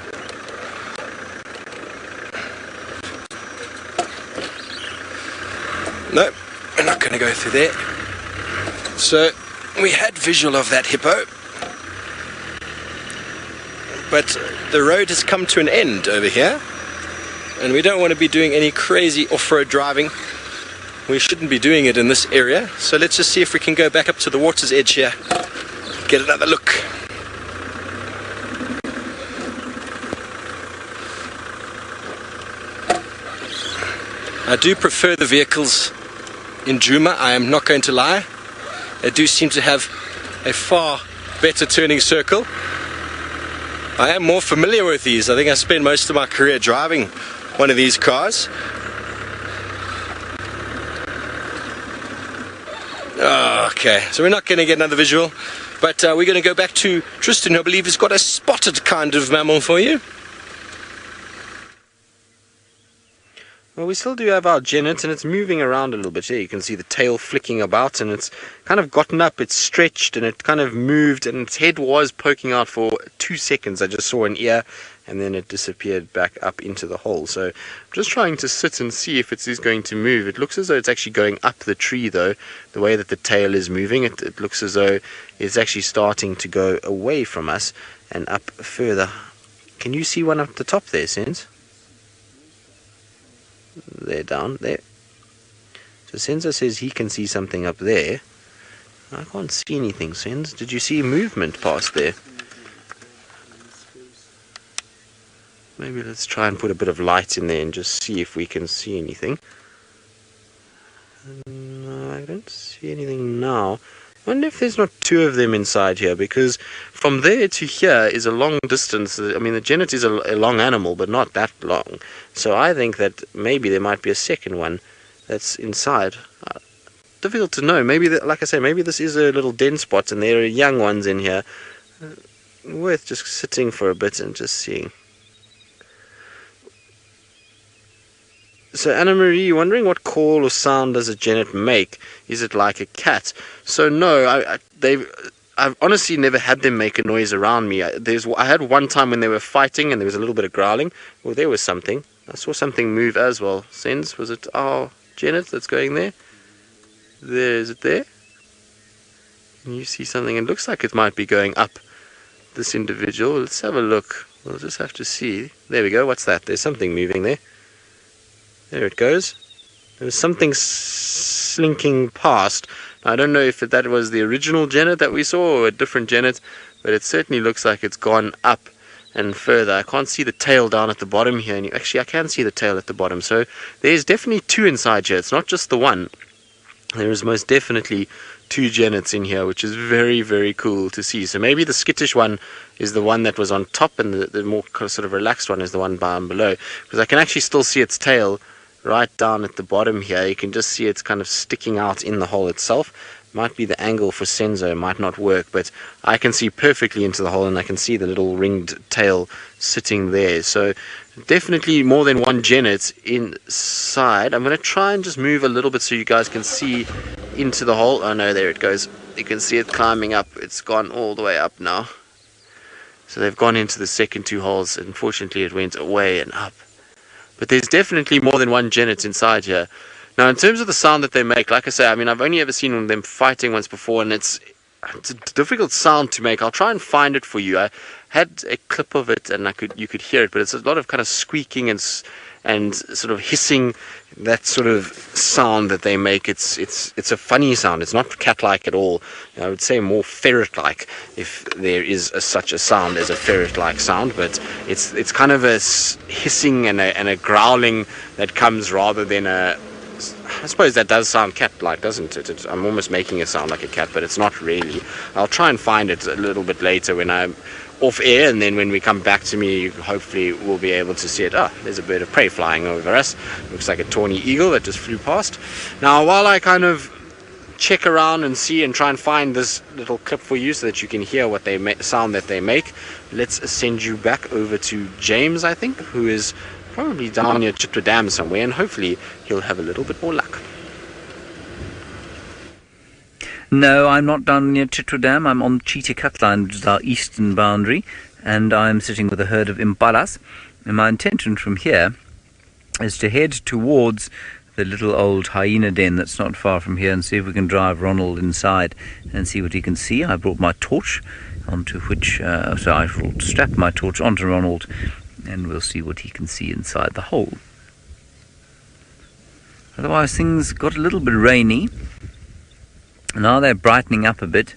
S4: No, we're not going to go through there. So, we had visual of that hippo, but the road has come to an end over here, and we don't want to be doing any crazy off-road driving. We shouldn't be doing it in this area, so let's just see if we can go back up to the water's edge here, get another look. I do prefer the vehicles in Djuma, I am not going to lie. They do seem to have a far better turning circle. I am more familiar with these. I think I spent most of my career driving one of these cars. Okay, so we're not going to get another visual, but we're going to go back to Tristan, who I believe has got a spotted kind of mammal for you.
S1: Well, we still do have our Genet, and it's moving around a little bit here. You can see the tail flicking about, and it's kind of gotten up, it's stretched, and it kind of moved, and its head was poking out for 2 seconds. I just saw an ear, and then it disappeared back up into the hole. So I'm just trying to sit and see if it is going to move. It looks as though it's actually going up the tree, though, the way that the tail is moving. It looks as though it's actually starting to go away from us and up further. Can you see one up the top there, Sens? They're down there. So Senzo says he can see something up there. I can't see anything, Sens. Did you see movement past there? Maybe let's try and put a bit of light in there and just see if we can see anything. No, I don't see anything now. I wonder if there's not two of them inside here, because from there to here is a long distance. I mean, the Genet is a long animal, but not that long. So I think that maybe there might be a second one that's inside. Difficult to know. Maybe, like I say, maybe this is a little den spot and there are young ones in here. Worth just sitting for a bit and just seeing. So Anna Marie, you're wondering what call or sound does a Genet make? Is it like a cat? So no, I've honestly never had them make a noise around me. I had one time when they were fighting and there was a little bit of growling. Well, there was something. I saw something move as well. Sens, was it our Genet that's going there? Is it there? Can you see something? It looks like it might be going up this individual. Let's have a look. We'll just have to see. There we go. What's that? There's something moving there. There it goes. There's something slinking past. Now, I don't know if that was the original Genet that we saw or a different Genet, but it certainly looks like it's gone up and further. I can't see the tail down at the bottom here. And actually, I can see the tail at the bottom. So there's definitely two inside here. It's not just the one. There is most definitely two Genets in here, which is very, very cool to see. So maybe the skittish one is the one that was on top, and the more sort of relaxed one is the one down below. Because I can actually still see its tail right down at the bottom here. You can just see it's kind of sticking out in the hole itself. Might be the angle for Senzo, might not work, but I can see perfectly into the hole, and I can see the little ringed tail sitting there. So definitely more than one Genet inside. I'm going to try and just move a little bit so you guys can see into the hole. Oh no, there it goes. You can see it climbing up. It's gone all the way up now. So they've gone into the second two holes. Unfortunately, it went away and up. But there's definitely more than one Genet inside here. Now, in terms of the sound that they make, like I say, I mean, I've only ever seen them fighting once before, and it's a difficult sound to make. I'll try and find it for you. I had a clip of it, and you could hear it, but it's a lot of kind of squeaking and sort of hissing, that sort of sound that they make. It's a funny sound. It's not cat-like at all. I would say more ferret-like, if there is such a sound as a ferret-like sound. But it's kind of a hissing and a growling that comes rather than a. I suppose that does sound cat-like, doesn't it? I'm almost making it sound like a cat, but it's not really. I'll try and find it a little bit later when I'm off air, and then when we come back to me, hopefully we'll be able to see it. Ah, there's a bird of prey flying over us. Looks like a tawny eagle that just flew past. Now, while I kind of check around and see and try and find this little clip for you so that you can hear what they sound that they make, let's send you back over to James, I think, who is probably down near Chitwa Dam somewhere, and hopefully he'll have a little bit more luck.
S5: No, I'm not down near Chitwa Dam. I'm on Cheetah Cut Line, which is our eastern boundary, and I'm sitting with a herd of impalas. And my intention from here is to head towards the little old hyena den that's not far from here and see if we can drive Ronald inside and see what he can see. I brought my torch, onto which, so I will strap my torch onto Ronald, and we'll see what he can see inside the hole. Otherwise, things got a little bit rainy. Now they're brightening up a bit.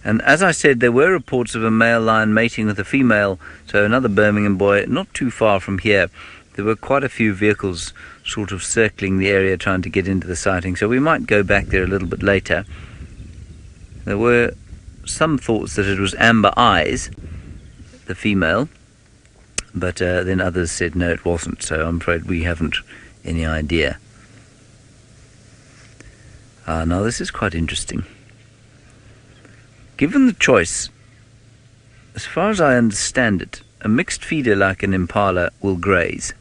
S5: And as I said, there were reports of a male lion mating with a female, so another Birmingham boy not too far from here. there were quite a few vehicles sort of circling the area trying to get into the sighting, so we might go back there a little bit later. There were some thoughts that it was Amber Eyes, the female, but then others said no, it wasn't, so I'm afraid we haven't any idea. Now this is quite interesting. Given the choice, as far as I understand it, a mixed feeder like an impala will graze.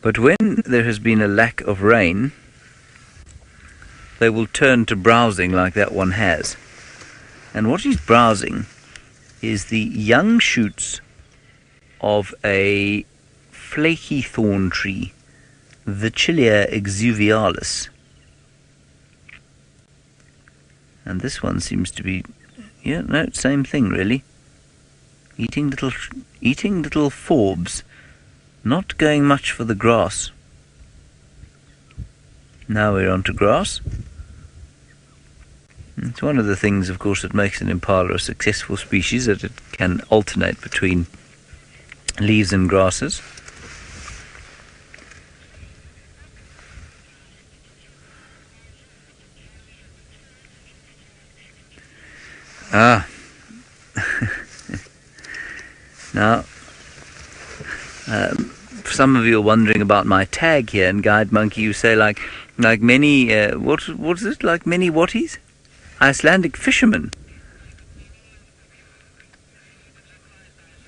S5: But when there has been a lack of rain, they will turn to browsing like that one has. And what he's browsing is the young shoots of a flaky thorn tree, the Chilia exuvialis. And this one seems to be, yeah, no, same thing really. Eating little forbs, not going much for the grass. Now we're on to grass. It's one of the things, of course, that makes an impala a successful species, that it can alternate between leaves and grasses. Now, some of you are wondering about my tag here in Guide Monkey. You say like many, what is it, like many whatties? Icelandic fishermen.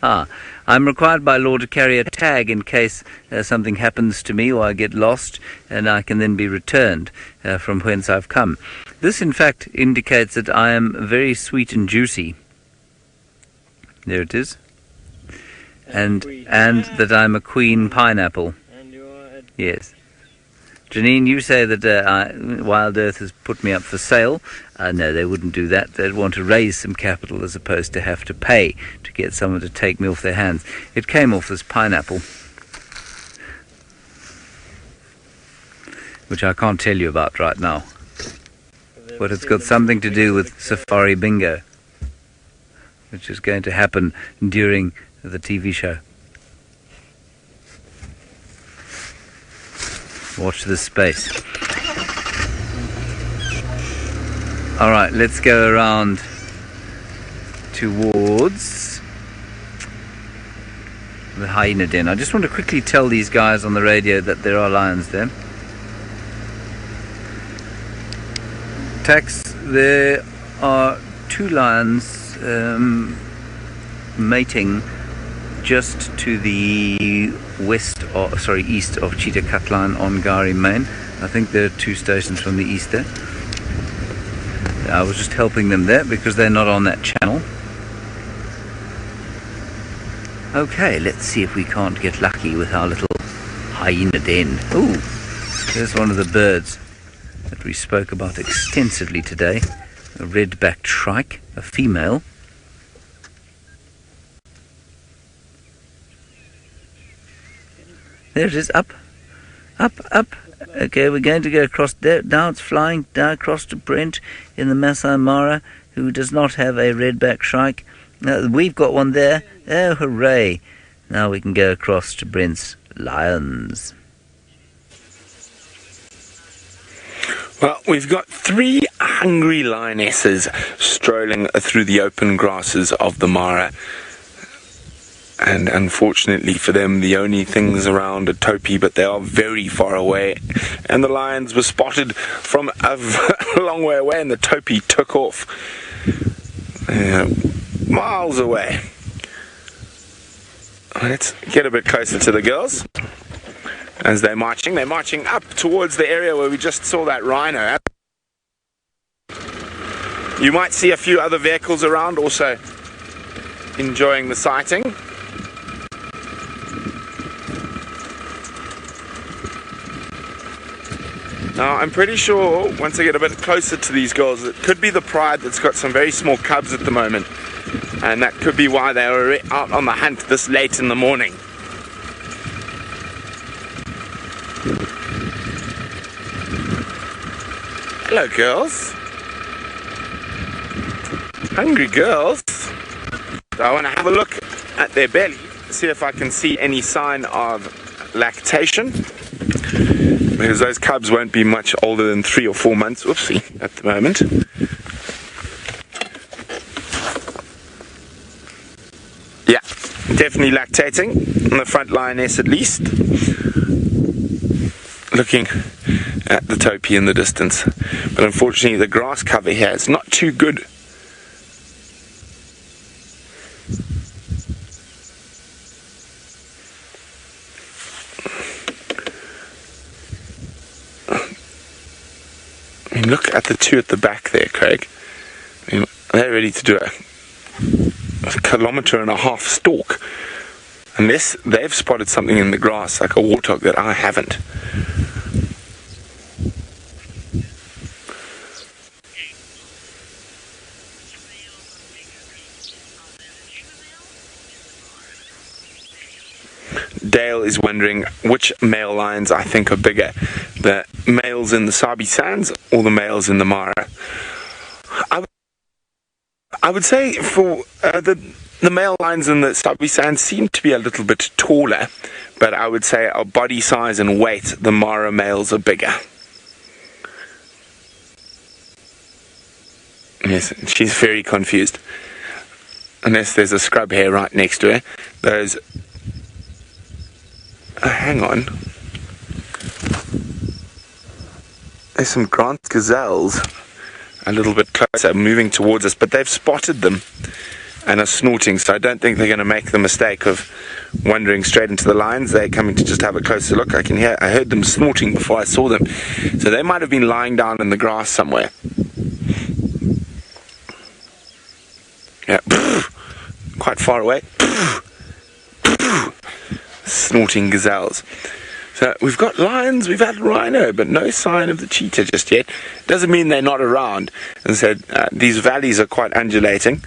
S5: I'm required by law to carry a tag in case something happens to me or I get lost, and I can then be returned from whence I've come. This, in fact, indicates that I am very sweet and juicy. There it is. And that I'm a queen pineapple.
S6: And you are
S5: Yes. Janine, you say that Wild Earth has put me up for sale. No, they wouldn't do that. They'd want to raise some capital as opposed to have to pay to get someone to take me off their hands. It came off this pineapple, which I can't tell you about right now. But it's got something to do with Safari Bingo, which is going to happen during the TV show. Watch this space. Alright, let's go around towards the hyena den. I just want to quickly tell these guys on the radio that there are lions there. Tax, there are 2 lions mating just to the east of Chitwa on Gari Main. I think there are 2 stations from the east there. I was just helping them there because they're not on that channel. Okay, let's see if we can't get lucky with our little hyena den. Ooh, there's one of the birds that we spoke about extensively today. A red-backed shrike, a female. There it is, up, up, up. Okay, we're going to go across there. Now it's flying down across to Brent in the Masai Mara, who does not have a red-backed shrike. We've got one there. Oh, hooray. Now we can go across to Brent's lions.
S3: Well, we've got 3 hungry lionesses strolling through the open grasses of the Mara. And unfortunately for them, the only things around are topi, but they are very far away. And the lions were spotted from a long way away, and the topi took off miles away. Let's get a bit closer to the girls. As they're marching up towards the area where we just saw that rhino. You might see a few other vehicles around also enjoying the sighting. Now, I'm pretty sure once I get a bit closer to these girls, it could be the pride that's got some very small cubs at the moment, and that could be why they were out on the hunt this late in the morning. Hello, girls. Hungry girls. So I want to have a look at their belly. see if I can see any sign of lactation, because those cubs won't be much older than 3 or 4 months, oopsie, at the moment. Yeah, definitely lactating on the front lioness at least. Looking at the topi in the distance, but unfortunately the grass cover here is not too good. I mean, look at the two at the back there, Craig. I mean, they're ready to do a 1.5 kilometer stalk, unless they've spotted something in the grass like a warthog that I haven't. Dale is wondering which male lions I think are bigger, the males in the Sabi sands or the males in the Mara. I would say for the male lions in the Sabi sands seem to be a little bit taller, but I would say our body size and weight, the Mara males are bigger. Yes, she's very confused. Unless there's a scrub hare right next to her. Those... hang on. There's some Grant gazelles a little bit closer, moving towards us, but they've spotted them and are snorting, so I don't think they're going to make the mistake of wandering straight into the lines. They're coming to just have a closer look. I heard them snorting before I saw them, so they might have been lying down in the grass somewhere. Yeah, quite far away. Snorting gazelles. So we've got lions, we've had rhino, but no sign of the cheetah just yet. Doesn't mean they're not around. As I said, these valleys are quite undulating,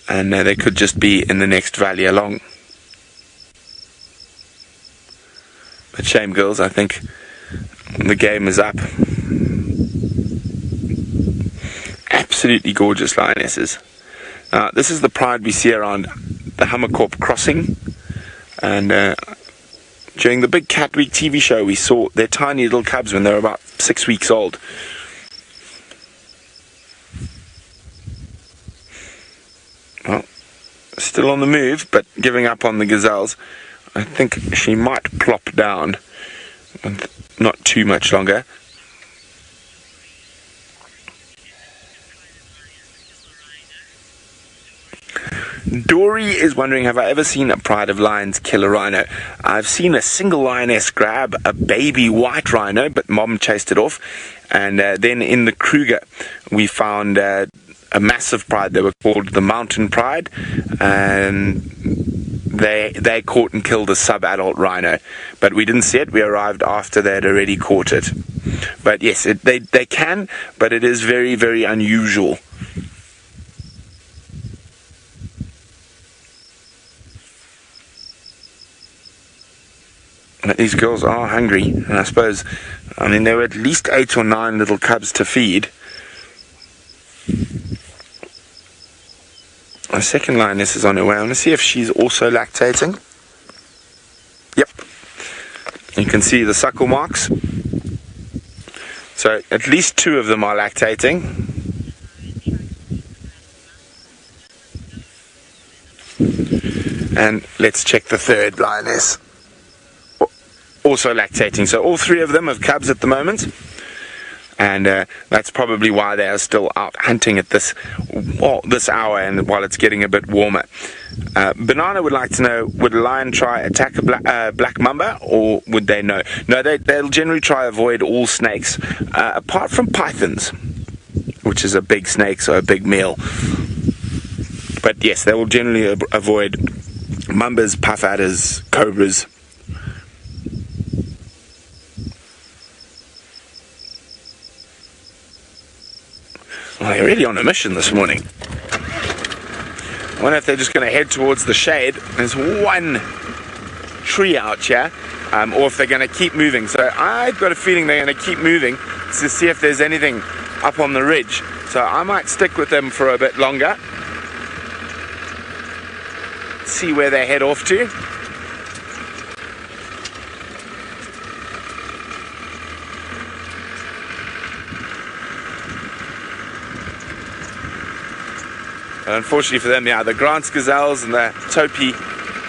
S3: and they could just be in the next valley along. But shame, girls, I think the game is up. Absolutely gorgeous lionesses. This is the pride we see around the Hammerkorp crossing, and during the Big Cat Week TV show we saw their tiny little cubs when they were about 6 weeks old. Well, still on the move, but giving up on the gazelles. I think she might plop down, not too much longer. Dory is wondering, have I ever seen a pride of lions kill a rhino? I've seen a single lioness grab a baby white rhino, but mom chased it off. And then in the Kruger, we found a massive pride. They were called the Mountain Pride, and they caught and killed a sub-adult rhino. But we didn't see it. We arrived after they had already caught it. But yes, they can, but it is very, very unusual. These girls are hungry, and I suppose, there were at least 8 or 9 little cubs to feed. A second lioness is on her way. I want to see if she's also lactating. Yep. You can see the suckle marks. So at least 2 of them are lactating. And let's check the third lioness. Also lactating. So all 3 of them have cubs at the moment, and that's probably why they are still out hunting at this hour, and while it's getting a bit warmer. Banana would like to know, would a lion try attack a black mamba, or would they know? No, they'll generally try avoid all snakes, apart from pythons, which is a big snake, so a big meal. But yes, they will generally avoid mambas, puff adders, cobras. Well, they're really on a mission this morning. I wonder if they're just going to head towards the shade. There's one tree out here, or if they're going to keep moving. So I've got a feeling they're going to keep moving to see if there's anything up on the ridge. So I might stick with them for a bit longer. See where they head off to. But unfortunately for them, yeah, the Grant's gazelles and the Topi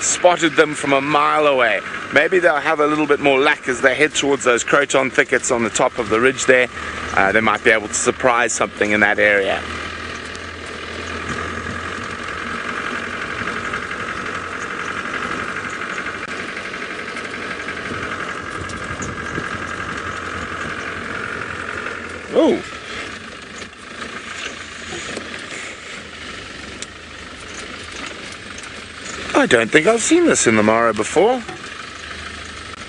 S3: spotted them from a mile away. Maybe they'll have a little bit more luck as they head towards those croton thickets on the top of the ridge there. They might be able to surprise something in that area. Oh! I don't think I've seen this in the Mara before.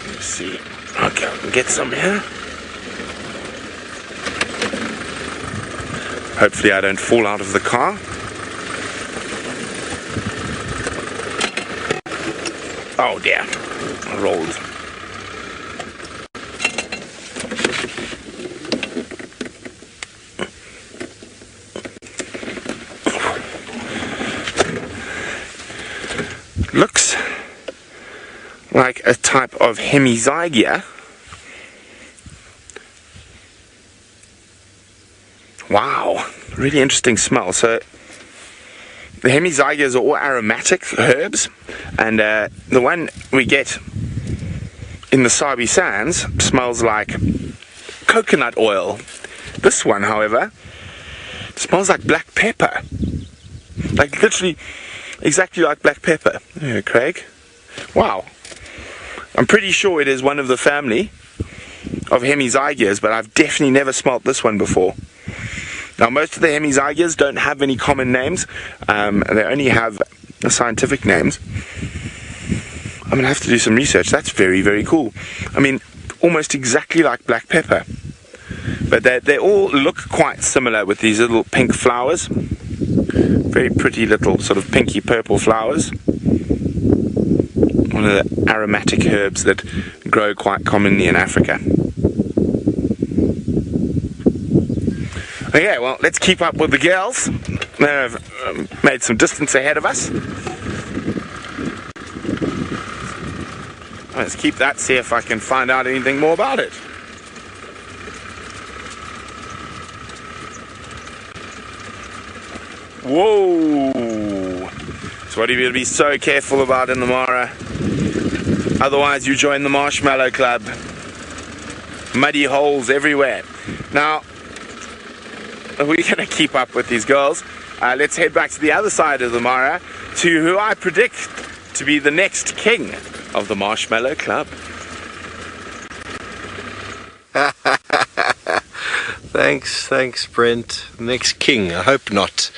S3: Let's see. Okay, I can get some here. Hopefully I don't fall out of the car. Oh dear, I rolled. Looks like a type of hemizygia. Wow, really interesting smell. So the hemizygias are all aromatic herbs, and the one we get in the Sabi sands smells like coconut oil. This one, however, smells like black pepper. Like literally exactly like black pepper. Yeah, Craig. Wow. I'm pretty sure it is one of the family of hemizygias, but I've definitely never smelt this one before. Now, most of the hemizygias don't have any common names. They only have scientific names. I'm going to have to do some research. That's very, very cool. I mean, almost exactly like black pepper. But they all look quite similar with these little pink flowers. Very pretty little sort of pinky purple flowers. One of the aromatic herbs that grow quite commonly in Africa. Okay, well, let's keep up with the girls. They've made some distance ahead of us. Let's keep that, see if I can find out anything more about it. Whoa! So what have you to be so careful about in the Mara? Otherwise you join the Marshmallow Club. Muddy holes everywhere. Now, we're going to keep up with these girls. Let's head back to the other side of the Mara, to who I predict to be the next king of the Marshmallow Club.
S4: Thanks, Brent. Next king, I hope not.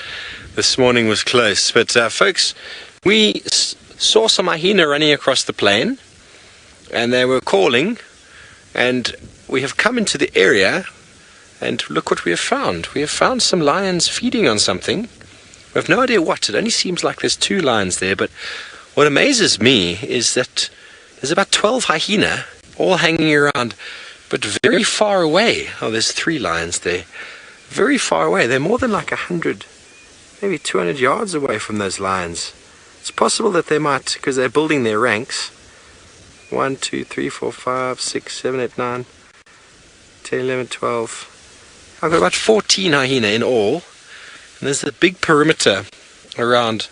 S4: This morning was close. But folks, we saw some hyena running across the plain, and they were calling, and we have come into the area, and look what we have found. We have found some lions feeding on something. We have no idea what. It only seems like there's 2 lions there, but what amazes me is that there's about 12 hyena all hanging around, but very far away. Oh, there's 3 lions there. Very far away. They're more than like 100, maybe 200 yards away from those lions. It's possible that they might, because they're building their ranks. 1, 2, 3, 4, 5, 6, 7, 8, 9, 10, 11, 12. I've got about 14 hyena in all. And there's a big perimeter around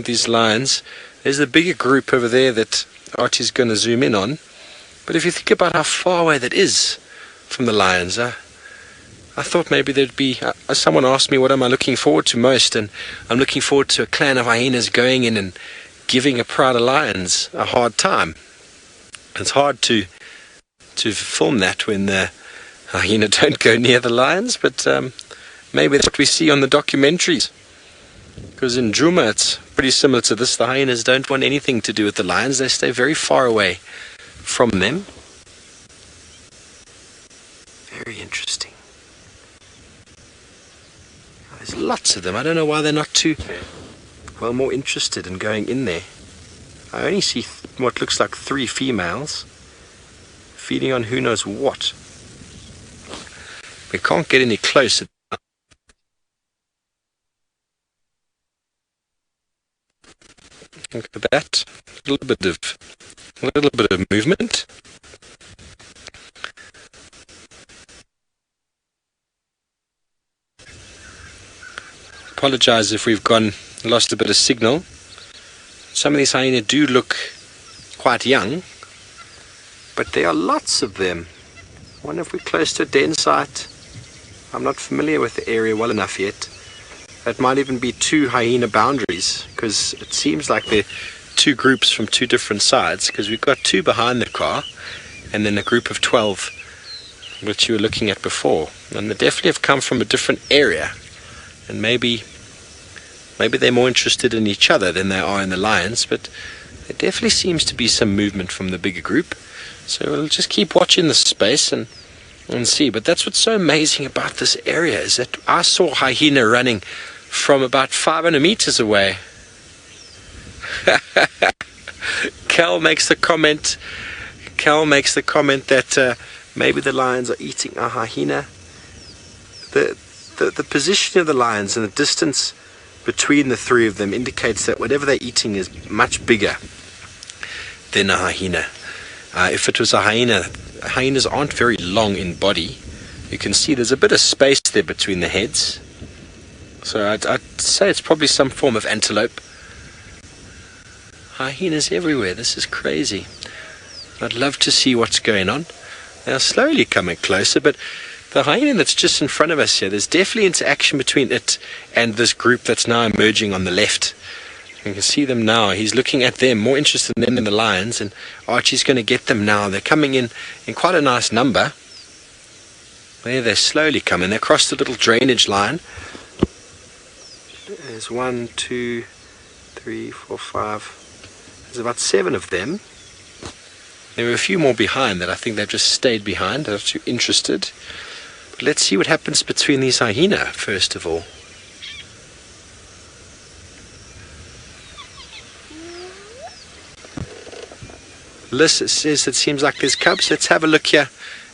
S4: these lions. There's a bigger group over there that Archie's going to zoom in on. But if you think about how far away that is from the lions, I thought maybe there'd be... someone asked me what am I looking forward to most, and I'm looking forward to a clan of hyenas going in and giving a pride of lions a hard time. It's hard to film that when the hyena don't go near the lions, but maybe that's what we see on the documentaries. Because in Djuma it's pretty similar to this. The hyenas don't want anything to do with the lions. They stay very far away from them. Very interesting. There's lots of them. I don't know why they're not too more interested in going in there. I only see what looks like 3 females feeding on who knows what. We can't get any closer. Look at that. A little bit of movement. apologize if we've lost a bit of signal. Some of these hyena do look quite young, but there are lots of them. I wonder if we're close to a den site. I'm not familiar with the area well enough yet. It might even be two hyena boundaries, because it seems like they're two groups from two different sides, because we've got two behind the car and then a group of 12 which you were looking at before, and they definitely have come from a different area, and maybe they're more interested in each other than they are in the lions, but there definitely seems to be some movement from the bigger group. So we'll just keep watching the space and see. But that's what's so amazing about this area, is that I saw hyena running from about 500 meters away. Cal makes the comment that maybe the lions are eating a hyena. The position of the lions and the distance between the three of them indicates that whatever they're eating is much bigger than a hyena. If it was a hyena, hyenas aren't very long in body. You can see there's a bit of space there between the heads. So I'd say it's probably some form of antelope. Hyenas everywhere. This is crazy. I'd love to see what's going on. They are slowly coming closer, but the hyena that's just in front of us here, there's definitely interaction between it and this group that's now emerging on the left. You can see them now. He's looking at them, more interested in them than the lions, and Archie's going to get them now. They're coming in quite a nice number. There they're slowly coming. They cross the little drainage line. There's 1, 2, 3, 4, 5. There's about 7 of them. There were a few more behind that I think they've just stayed behind. They're not too interested. But let's see what happens between these hyena, first of all. Liz says it seems like there's cubs. Let's have a look here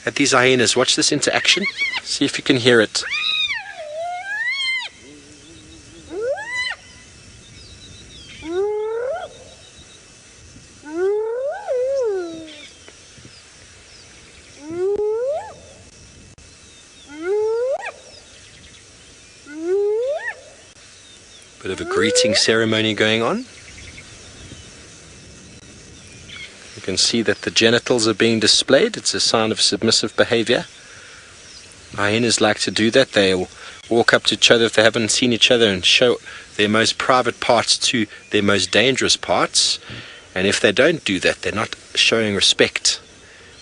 S4: at these hyenas. Watch this interaction. See if you can hear it. Bit of a greeting ceremony going on. You can see that the genitals are being displayed. It's a sign of submissive behavior. Hyenas like to do that. They'll walk up to each other if they haven't seen each other and show their most private parts to their most dangerous parts. And if they don't do that, they're not showing respect,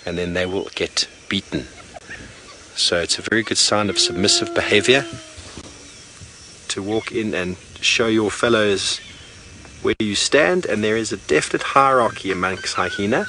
S4: and then they will get beaten. So it's a very good sign of submissive behavior to walk in and show your fellows where you stand, and there is a definite hierarchy amongst hyena.